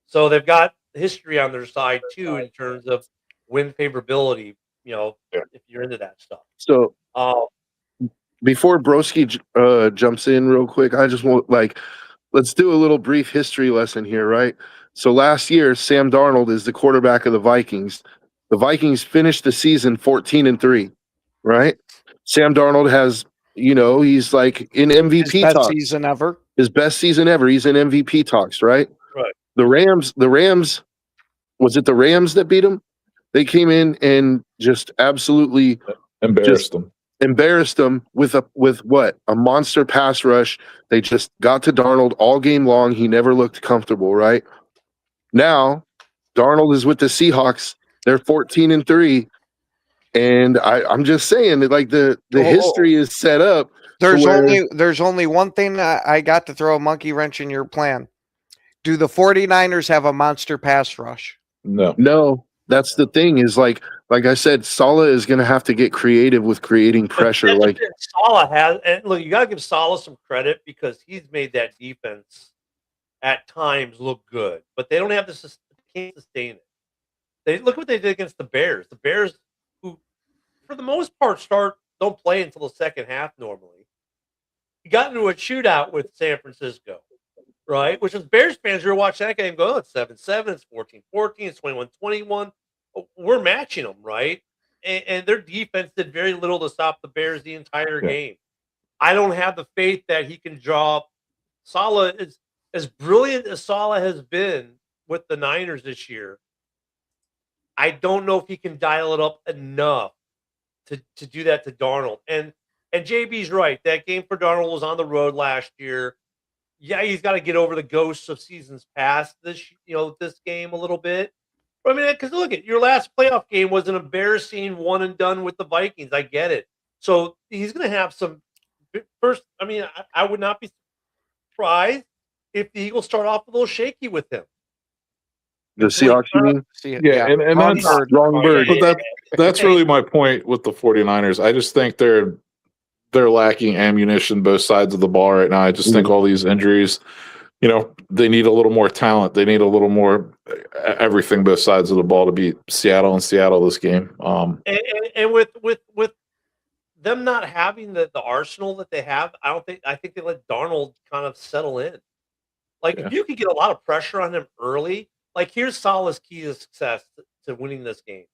S3: So they've got history on their side too in terms of win favorability, if you're into that stuff.
S5: So before Broski jumps in real quick, I just want let's do a little brief history lesson here, right? So last year, Sam Darnold is the quarterback of the Vikings. The Vikings finished the season 14-3, right? Sam Darnold has, he's like in MVP
S4: His best
S5: talks.
S4: season ever.
S5: His best season ever. He's in MVP talks, right?
S3: Right.
S5: The Rams, was it the Rams that beat him? They came in and just absolutely
S6: embarrassed them
S5: with what? A monster pass rush. They just got to Darnold all game long. He never looked comfortable, right? Now, Darnold is with the Seahawks. They're 14-3. And I'm just saying that the history is set up.
S4: There's only one thing I got to throw a monkey wrench in your plan. Do the 49ers have a monster pass rush?
S5: No, that's the thing is like I said, Saleh is going to have to get creative with creating pressure.
S3: Saleh has, and look, you got to give Saleh some credit because he's made that defense at times look good, but they don't have can't sustain it. Look what they did against the Bears. The Bears, who for the most part don't play until the second half normally. He got into a shootout with San Francisco, right? Which is Bears fans who are watching that game go, it's 7-7, it's 14-14, it's 21-21. We're matching them, right? And their defense did very little to stop the Bears the entire game. I don't have the faith that he can draw. Saleh is as brilliant as Saleh has been with the Niners this year. I don't know if he can dial it up enough to do that to Darnold. And JB's right. That game for Darnold was on the road last year. Yeah, he's got to get over the ghosts of seasons past this game a little bit. I mean, because look at your last playoff game was an embarrassing one and done with the Vikings. I get it. So he's going to have some first. I mean, I would not be surprised if the Eagles start off a little shaky with him.
S5: The Seahawks, you mean?
S6: Yeah, and
S4: Wrong
S6: that's
S4: bird.
S5: Wrong bird.
S6: but that's really my point with the 49ers. I just think they're lacking ammunition both sides of the ball right now. I just think all these injuries, they need a little more talent. They need a little more everything both sides of the ball to beat Seattle this game.
S3: And with them not having the arsenal that they have, I think they let Darnold kind of settle in. Like if you could get a lot of pressure on him early, like here's Saleh's key to success to winning this game.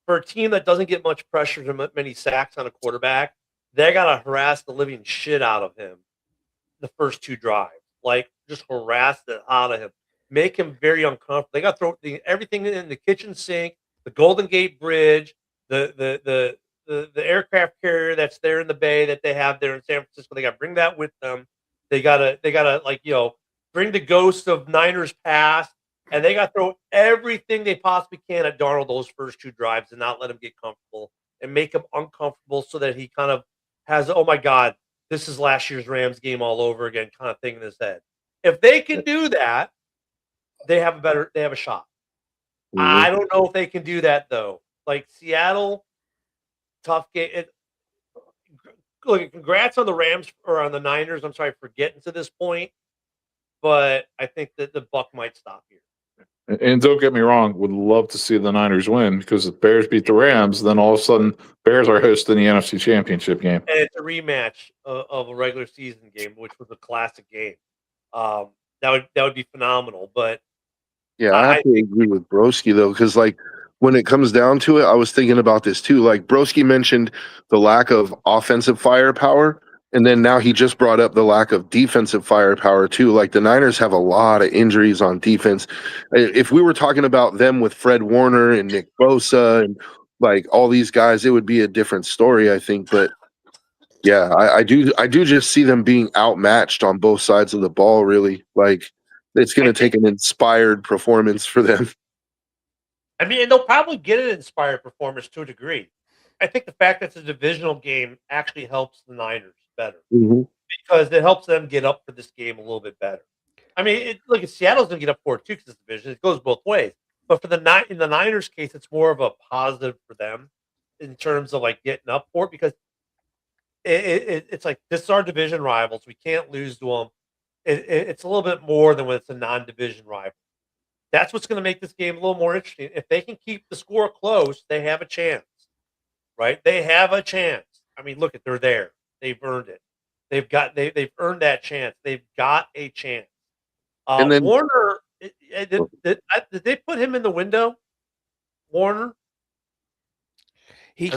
S3: For a team that doesn't get much pressure to many sacks on a quarterback, they got to harass the living shit out of him the first 2 drives. Like just harass the out of him, make him very uncomfortable. They got to throw everything in the kitchen sink, the Golden Gate Bridge, the aircraft carrier that's there in the bay that they have there in San Francisco. They got to bring that with them. They gotta bring the ghost of Niners past, and they got to throw everything they possibly can at Darnold those first 2 drives and not let him get comfortable and make him uncomfortable so that he kind of has, oh my God, this is last year's Rams game all over again kind of thing in his head. If they can do that, they have a shot. I don't know if they can do that though. Like Seattle, tough game. Look, congrats on the Rams or on the Niners. I'm sorry for getting to this point, but I think that the buck might stop here.
S6: And don't get me wrong, would love to see the Niners win because if Bears beat the Rams, then all of a sudden Bears are hosting the NFC Championship game.
S3: And it's a rematch of a regular season game, which was a classic game. That would be phenomenal. But
S5: yeah, I have to agree with Broski though, because like when it comes down to it, I was thinking about this too. Like Broski mentioned the lack of offensive firepower. And then now he just brought up the lack of defensive firepower too. Like the Niners have a lot of injuries on defense. If we were talking about them with Fred Warner and Nick Bosa and like all these guys, it would be a different story, I think. But yeah, I do just see them being outmatched on both sides of the ball. Really, like it's going to take an inspired performance for them.
S3: I mean, and they'll probably get an inspired performance to a degree. I think the fact that it's a divisional game actually helps the Niners better because it helps them get up for this game a little bit better. I mean, look, Seattle's going to get up for it too because it's division. It goes both ways. But for in the Niners case, it's more of a positive for them in terms of like getting up for it because it's like this is our division rivals. We can't lose to them. It's a little bit more than when it's a non-division rival. That's what's going to make this game a little more interesting. If they can keep the score close, they have a chance, right? They have a chance. I mean, look, they're there. They've earned it. They've earned that chance. They've got a chance. And then Warner, did they put him in the window? Warner.
S4: He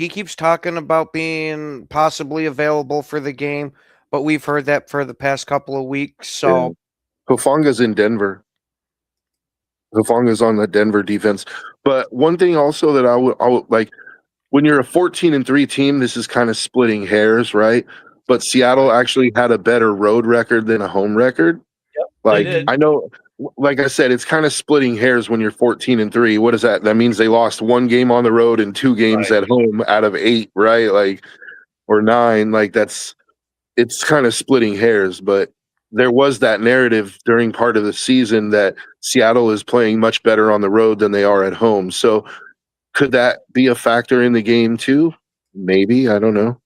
S4: keeps talking about being possibly available for the game, but we've heard that for the past couple of weeks. So
S5: Hufanga's in Denver. Hufanga's on the Denver defense. But one thing also that I would like, when you're a 14-3 team, this is kind of splitting hairs, right? But Seattle actually had a better road record than a home record.
S3: Yep,
S5: like I know, like I said, it's kind of splitting hairs when you're 14-3. What is that? That means they lost 1 game on the road and 2 games at home out of 8, right? Like, or 9. Like it's kind of splitting hairs, but there was that narrative during part of the season that Seattle is playing much better on the road than they are at home. So could that be a factor in the game too? Maybe. I don't know.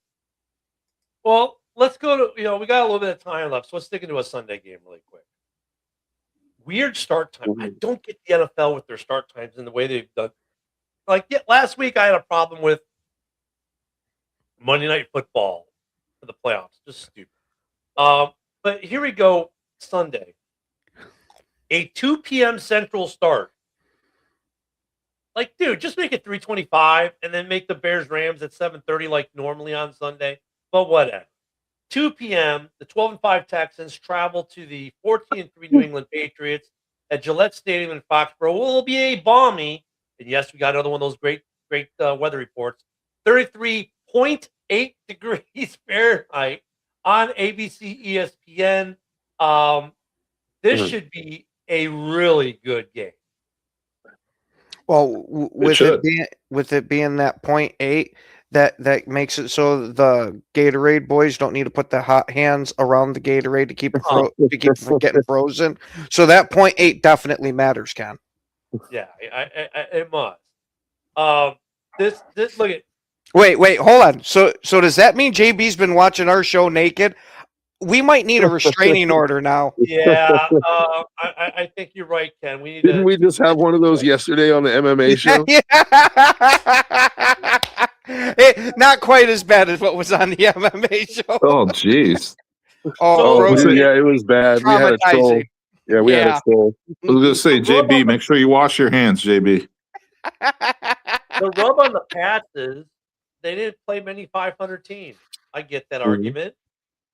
S3: Well, let's go to, we got a little bit of time left, so let's stick into a Sunday game really quick. Weird start time. I don't get the NFL with their start times and the way they've done. Like last week, I had a problem with Monday Night Football for the playoffs. Just stupid. But here we go, Sunday. A 2 p.m. Central start. Like, dude, just make it 3:25 and then make the Bears-Rams at 7:30 like normally on Sunday. But whatever. 2 p.m., the 12-5 Texans travel to the 14-3 New England Patriots. at Gillette Stadium in Foxborough will be a balmy, and yes, we got another one of those great weather reports, 33.8 degrees Fahrenheit on ABC ESPN. This should be a really good game.
S4: Well, with
S6: should.
S4: it being that 0.8, that makes it so the Gatorade boys don't need to put the hot hands around the Gatorade to keep it to keep it from getting frozen. So that 0.8 definitely matters, Ken.
S3: Yeah, it must. This look at
S4: Wait, hold on. So does that mean JB's been watching our show naked? We might need a restraining order now.
S3: yeah. I think you're right, Ken. We need
S5: Didn't
S3: to.
S5: we just have one of those yesterday on the MMA show?
S4: Not quite as bad as what was on the MMA show.
S6: Oh, jeez.
S5: Oh,
S4: frozen.
S5: yeah, it was bad. We had a troll.
S4: Traumatizing.
S5: Yeah, we had a troll.
S6: I was gonna say, JB, make sure you wash your hands, JB.
S3: The rub on the Pats is they didn't play many 500 teams. I get that argument.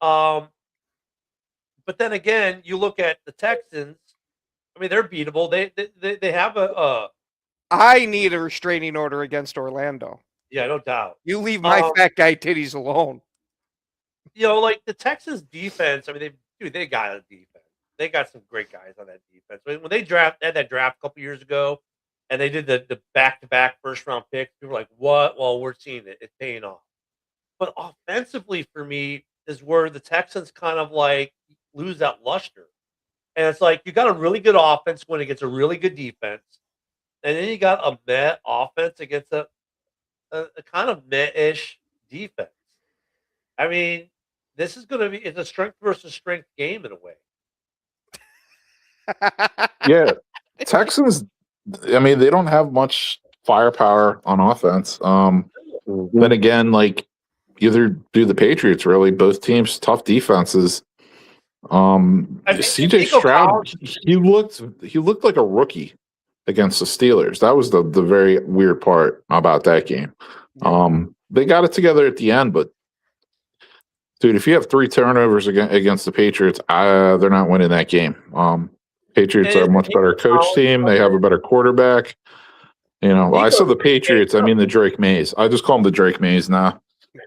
S3: But then again, you look at the Texans. I mean, they're beatable. They have a
S4: I need a restraining order against Orlando.
S3: yeah, no doubt.
S4: You leave my fat guy titties alone.
S3: You know, like the Texans defense. I mean, they got a defense. They got some great guys on that defense. When they had that draft a couple years ago, and they did the back-to-back first-round picks, people were like, "What?" Well, we're seeing it. It's paying off. But offensively, for me, is where the Texans kind of like lose that luster. And it's like you got a really good offense when it gets a really good defense, and then you got a meh offense against a kind of meh-ish defense. I mean, this is going to be—it's a strength versus strength game in a way.
S6: Yeah, Texans. I mean, they don't have much firepower on offense. Then again, like either do the Patriots really. Both teams tough defenses. CJ Stroud, he looked like a rookie against the Steelers. That was the very weird part about that game. They got it together at the end, but dude, if you have 3 turnovers against the Patriots, they're not winning that game. Patriots are a much better coach team. They have a better quarterback. You know, I said the Patriots. I mean the Drake Mays. I just call them the Drake Mays now.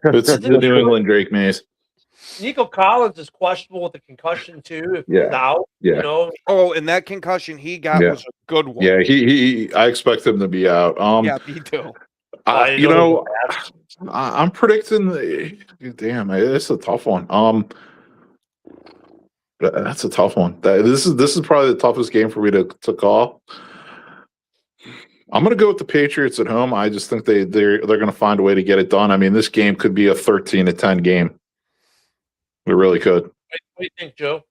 S6: It's the New England Drake Mays.
S3: Nico Collins is questionable with the concussion too. If he's out,
S6: Yeah.
S3: you know.
S4: Oh, and that concussion he got was a good one.
S6: Yeah, I expect him to be out.
S4: Yeah, me too.
S6: I'm predicting. Damn, it's a tough one. That's a tough one. This is probably the toughest game for me to call. I'm going to go with the Patriots at home. I just think they're going to find a way to get it done. I mean, this game could be a 13-10 game. It really could.
S3: What do you think, Joe?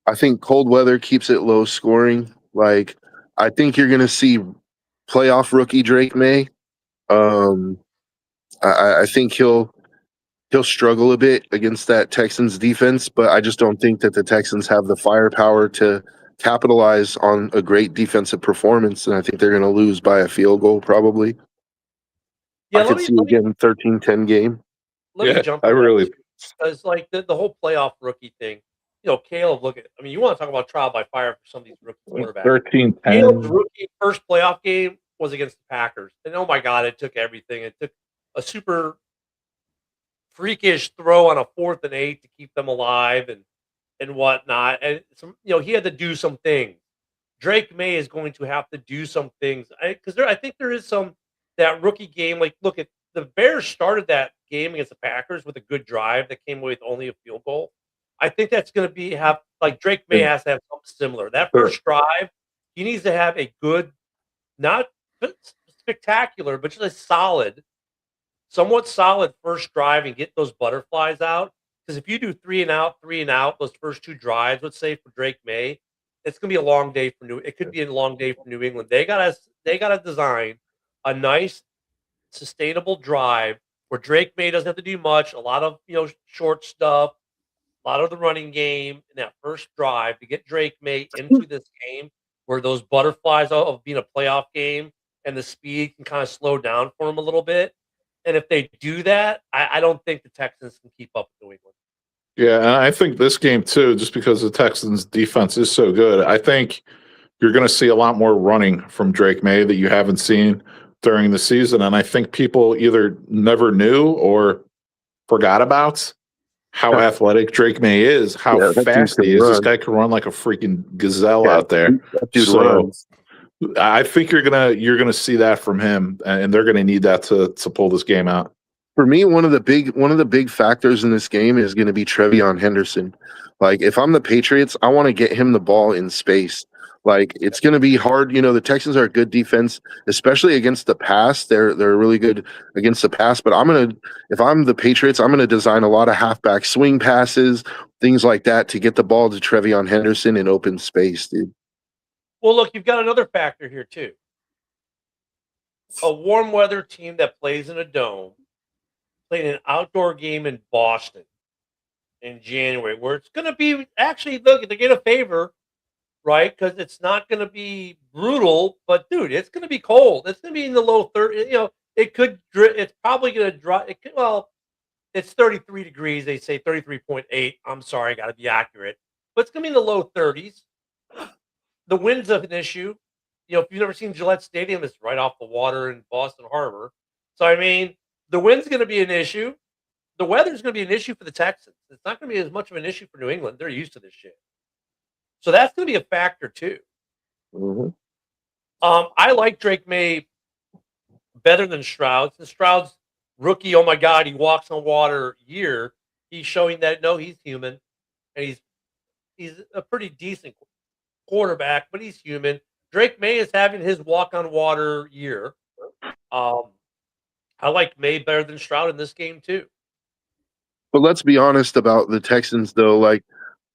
S5: I think cold weather keeps it low scoring. Like, I think you're going to see playoff rookie Drake May. I think he'll struggle a bit against that Texans defense, but I just don't think that the Texans have the firepower to capitalize on a great defensive performance, and I think they're going to lose by a field goal probably.
S3: Yeah,
S5: I could see again 13-10 game.
S3: Let me jump. Because like the whole playoff rookie thing, you know, Caleb. I mean, you want to talk about trial by fire for some of these rookie quarterbacks.
S6: 13-10.
S3: Caleb's rookie first playoff game was against the Packers, and oh my God, it took everything. It took a super freakish throw on a 4th and 8 to keep them alive and whatnot. And some, you know, he had to do some things. Drake May is going to have to do some things because I think there is some that rookie game. Like, look at the Bears started that game against the Packers with a good drive that came away with only a field goal. I think that's going to have like Drake May has to have something similar. That first drive, he needs to have a good, not spectacular, but just a somewhat solid first drive and get those butterflies out. Because if you do 3 and out, those first 2 drives, let's say for Drake May, it's going to be a long day for It could be a long day for New England. They gotta design a nice, sustainable drive where Drake May doesn't have to do much. A lot of short stuff, a lot of the running game in that first drive to get Drake May into this game where those butterflies of being a playoff game and the speed can kind of slow down for him a little bit. And if they do that, I don't think the Texans can keep up with New England.
S6: Yeah, and I think this game too, just because the Texans' defense is so good, I think you're going to see a lot more running from Drake May that you haven't seen during the season. And I think people either never knew or forgot about how athletic Drake May is, how
S5: Yeah, that dude
S6: fast
S5: can
S6: he is. This
S5: run.
S6: guy can run like a freaking gazelle
S5: Yeah,
S6: out there.
S5: that dude
S6: So
S5: runs.
S6: I think you're gonna see that from him, and they're gonna need that to pull this game out.
S5: For me, one of the big factors in this game is going to be Trevion Henderson. Like, if I'm the Patriots, I want to get him the ball in space. Like, it's going to be hard. You know, the Texans are a good defense, especially against the pass. They're really good against the pass. But if I'm the Patriots, I'm gonna design a lot of halfback swing passes, things like that, to get the ball to Trevion Henderson in open space, dude.
S3: Well, look, you've got another factor here too. A warm weather team that plays in a dome, playing an outdoor game in Boston in January, where it's going to be actually look, they get a favor, right? Because it's not going to be brutal, but dude, it's going to be cold. It's going to be in the low 30. You know, it could. It's probably going to drop. It could. Well, it's 33 degrees. They say 33.8. I'm sorry, I got to be accurate, but it's going to be in the low 30s. The wind's an issue. You know, if you've never seen Gillette Stadium, it's right off the water in Boston Harbor. So I mean, the wind's going to be an issue. The weather's going to be an issue for the Texans. It's not going to be as much of an issue for New England. They're used to this shit. So that's going to be a factor too.
S5: Mm-hmm.
S3: I like Drake May better than Stroud. Since Stroud's rookie, oh my God, he walks on water year. He's showing that no, he's human, and he's a pretty decent quarterback, but he's human. Drake May is having his walk on water year. I like May better than Stroud in this game too.
S5: But let's be honest about the Texans, though. Like,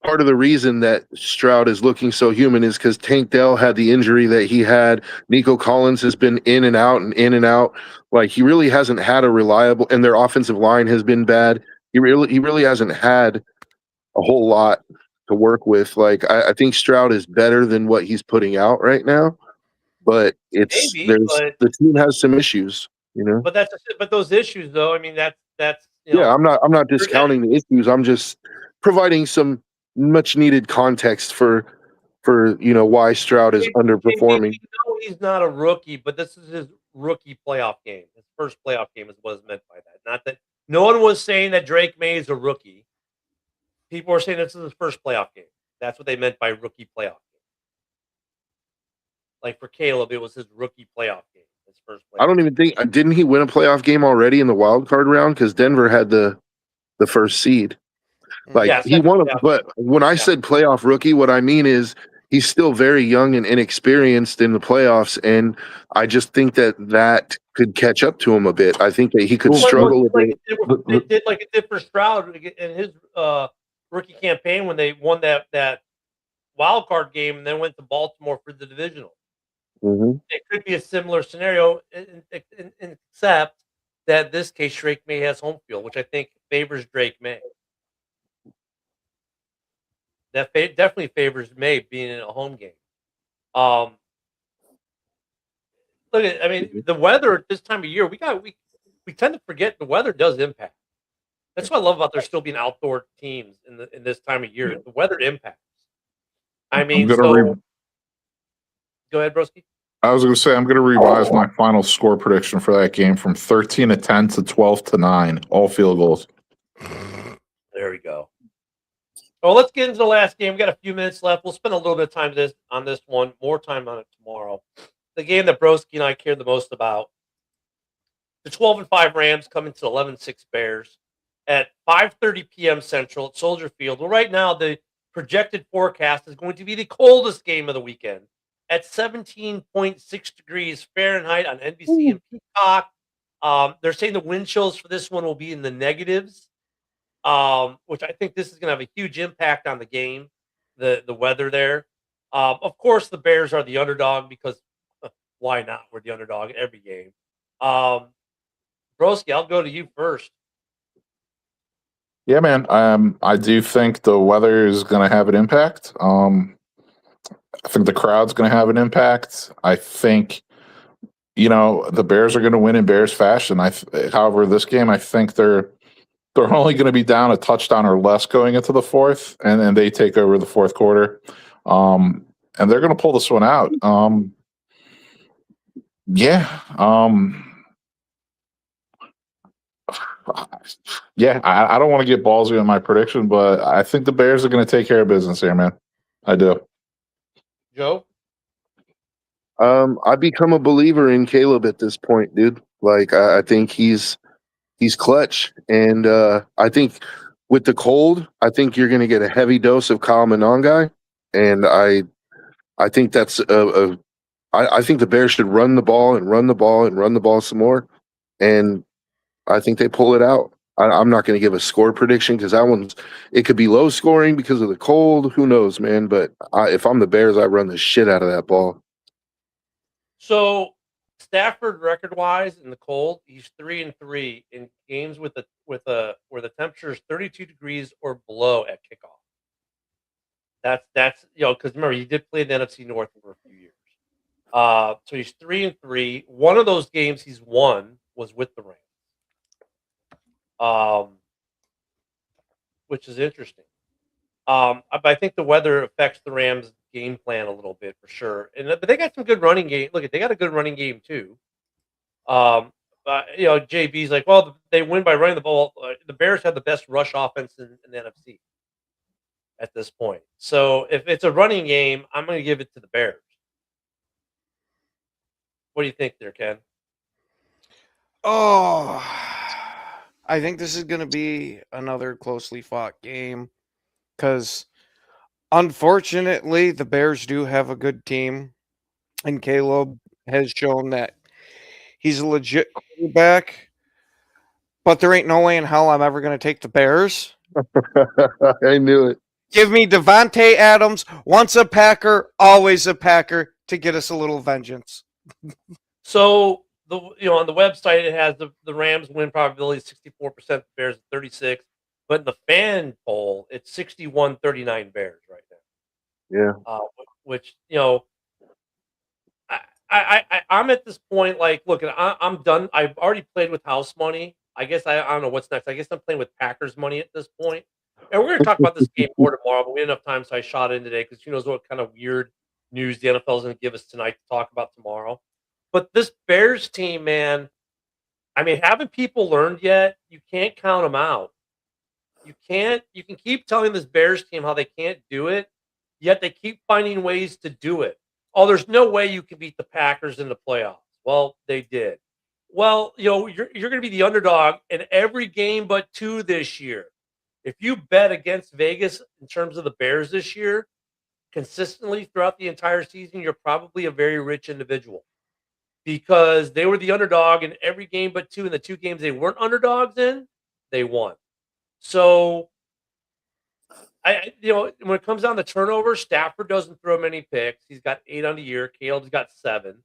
S5: part of the reason that Stroud is looking so human is because Tank Dell had the injury that he had. Nico Collins has been in and out and in and out. Like, he really hasn't had a reliable, and their offensive line has been bad. He really hasn't had a whole lot to work with. Like, I think Stroud is better than what he's putting out right now, but the team has some issues, you know.
S3: But those issues, though, I mean, that's
S5: yeah. I'm not discounting the issues. I'm just providing some much needed context for why Stroud is underperforming.
S3: He's not a rookie, but this is his rookie playoff game. His first playoff game is what is meant by that. Not that no one was saying that Drake May is a rookie. People were saying this is his first playoff game. That's what they meant by rookie playoff game. Like for Caleb, it was his rookie playoff game. His first playoff.
S5: I don't even think didn't he win a playoff game already in the wild card round because Denver had the first seed. Like, yeah, he won, but when I said playoff rookie, what I mean is he's still very young and inexperienced in the playoffs, and I just think that could catch up to him a bit. I think that he could struggle a bit.
S3: It did like it did for Stroud in his rookie campaign when they won that wild card game and then went to Baltimore for the divisional.
S5: Mm-hmm.
S3: It could be a similar scenario, except that this case Drake May has home field, which I think favors Drake May. That definitely favors May being in a home game. Look at, I mean, the weather at this time of year, we tend to forget the weather does impact. That's what I love about there still being outdoor teams in this time of year. The weather impacts. I mean, go ahead, Broski.
S6: I was going to say I'm going to revise my final score prediction for that game from 13-10 to 12-9, all field goals.
S3: There we go. Well, let's get into the last game. We got a few minutes left. We'll spend a little bit of time on this one, more time on it tomorrow. The game that Broski and I care the most about. The 12-5 Rams coming to 11-6 Bears at 5:30 p.m. Central at Soldier Field. Well, right now the projected forecast is going to be the coldest game of the weekend at 17.6 degrees Fahrenheit on NBC and Peacock. They're saying the wind chills for this one will be in the negatives. Which I think this is going to have a huge impact on the game, the weather there. Of course, the Bears are the underdog because why not? We're the underdog in every game. Broski, I'll go to you first.
S6: Yeah, man. I do think the weather is going to have an impact. I think the crowd's going to have an impact. I think, the Bears are going to win in Bears fashion. However, this game, I think they're they're only going to be down a touchdown or less going into the fourth, and then they take over the fourth quarter. And they're going to pull this one out. Yeah. Yeah, I don't want to get ballsy on my prediction, but I think the Bears are going to take care of business here, man. I do.
S3: Joe?
S5: I become a believer in Caleb at this point, dude. Like I think he's clutch, and I think with the cold, I think you're going to get a heavy dose of Kyle Monangai, and I think that's I think the Bears should run the ball and run the ball and run the ball some more, and I think they pull it out. I'm not going to give a score prediction because it could be low scoring because of the cold. Who knows, man? But if I'm the Bears, I run the shit out of that ball.
S3: So Stafford, record-wise, in the cold, he's 3-3 in games where the temperature is 32 degrees or below at kickoff. That's because remember he did play in the NFC North for a few years. So he's 3-3. One of those games he's won was with the Rams. Which is interesting. I think the weather affects the Rams' game plan a little bit for sure. But they got some good running game. Look, they got a good running game too. JB's like, well, they win by running the ball. The Bears have the best rush offense in the NFC at this point. So if it's a running game, I'm going to give it to the Bears. What do you think there, Ken?
S4: Oh, I think this is going to be another closely fought game because, unfortunately, the Bears do have a good team, and Caleb has shown that he's a legit quarterback, but there ain't no way in hell I'm ever going to take the Bears.
S5: I knew it.
S4: Give me Devontae Adams, once a Packer, always a Packer, to get us a little vengeance.
S3: So on the website it has the Rams win probability 64%, the Bears 36%, but in the fan poll it's 61-39 Bears right now.
S5: Yeah.
S3: Which I'm at this point like, look, I'm done. I've already played with house money. I guess I don't know what's next. I guess I'm playing with Packers money at this point. And we're going to talk about this game more tomorrow, but we had enough time, so I shot in today because who knows what kind of weird news the NFL is going to give us tonight to talk about tomorrow. But this Bears team, man, I mean, haven't people learned yet? You can't count them out. You can keep telling this Bears team how they can't do it, yet they keep finding ways to do it. Oh, there's no way you can beat the Packers in the playoffs. Well, they did. Well, you're going to be the underdog in every game but two this year. If you bet against Vegas in terms of the Bears this year, consistently throughout the entire season, you're probably a very rich individual because they were the underdog in every game but two. In the two games they weren't underdogs in, they won. So, when it comes down to turnovers, Stafford doesn't throw many picks. He's got 8 on the year. Caleb's got 7.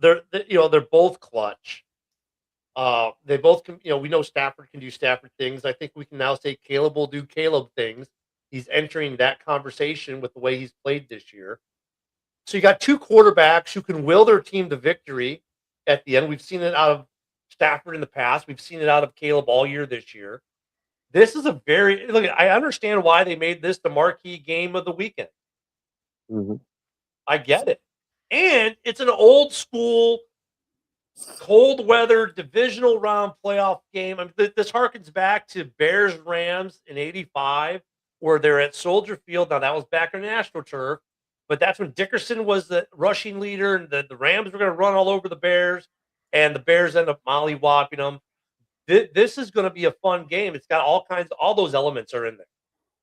S3: They're both clutch. They both can, we know Stafford can do Stafford things. I think we can now say Caleb will do Caleb things. He's entering that conversation with the way he's played this year. So you got two quarterbacks who can will their team to victory at the end. We've seen it out of Stafford in the past. We've seen it out of Caleb all year this year. This is I understand why they made this the marquee game of the weekend.
S5: Mm-hmm.
S3: I get it. And it's an old school, cold weather, divisional round playoff game. I mean, this harkens back to Bears-Rams in 85, where they're at Soldier Field. Now, that was back on AstroTurf, but that's when Dickerson was the rushing leader, and the Rams were going to run all over the Bears, and the Bears end up mollywopping them. This is going to be a fun game. It's got all those elements are in there.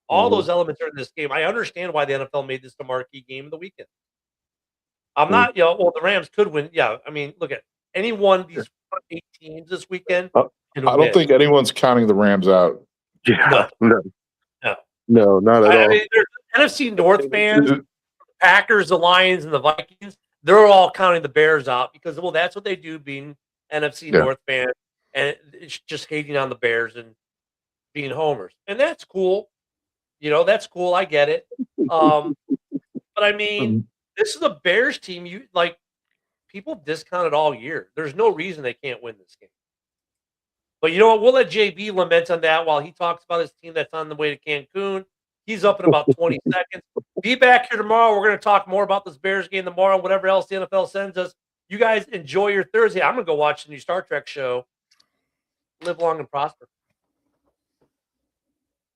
S3: All those elements are in this game. I understand why the NFL made this the marquee game of the weekend. I'm not, the Rams could win. Yeah, I mean, look at any one of these 8 teams this weekend.
S6: I don't think anyone's counting the Rams out.
S5: Yeah, no, not at all.
S3: I mean, there's NFC North fans, the Packers, the Lions, and the Vikings. They're all counting the Bears out because, well, that's what they do, being NFC North fans, and it's just hating on the Bears and being homers, and that's cool. That's cool. I get it. But I mean, this is a Bears team. People discount it all year. There's no reason they can't win this game. But you know what? We'll let JB lament on that while he talks about his team that's on the way to Cancun. He's up in about 20 seconds. Be back here tomorrow. We're going to talk more about this Bears game tomorrow, whatever else the NFL sends us. You guys enjoy your Thursday. I'm going to go watch the new Star Trek show. Live long and prosper.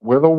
S6: With a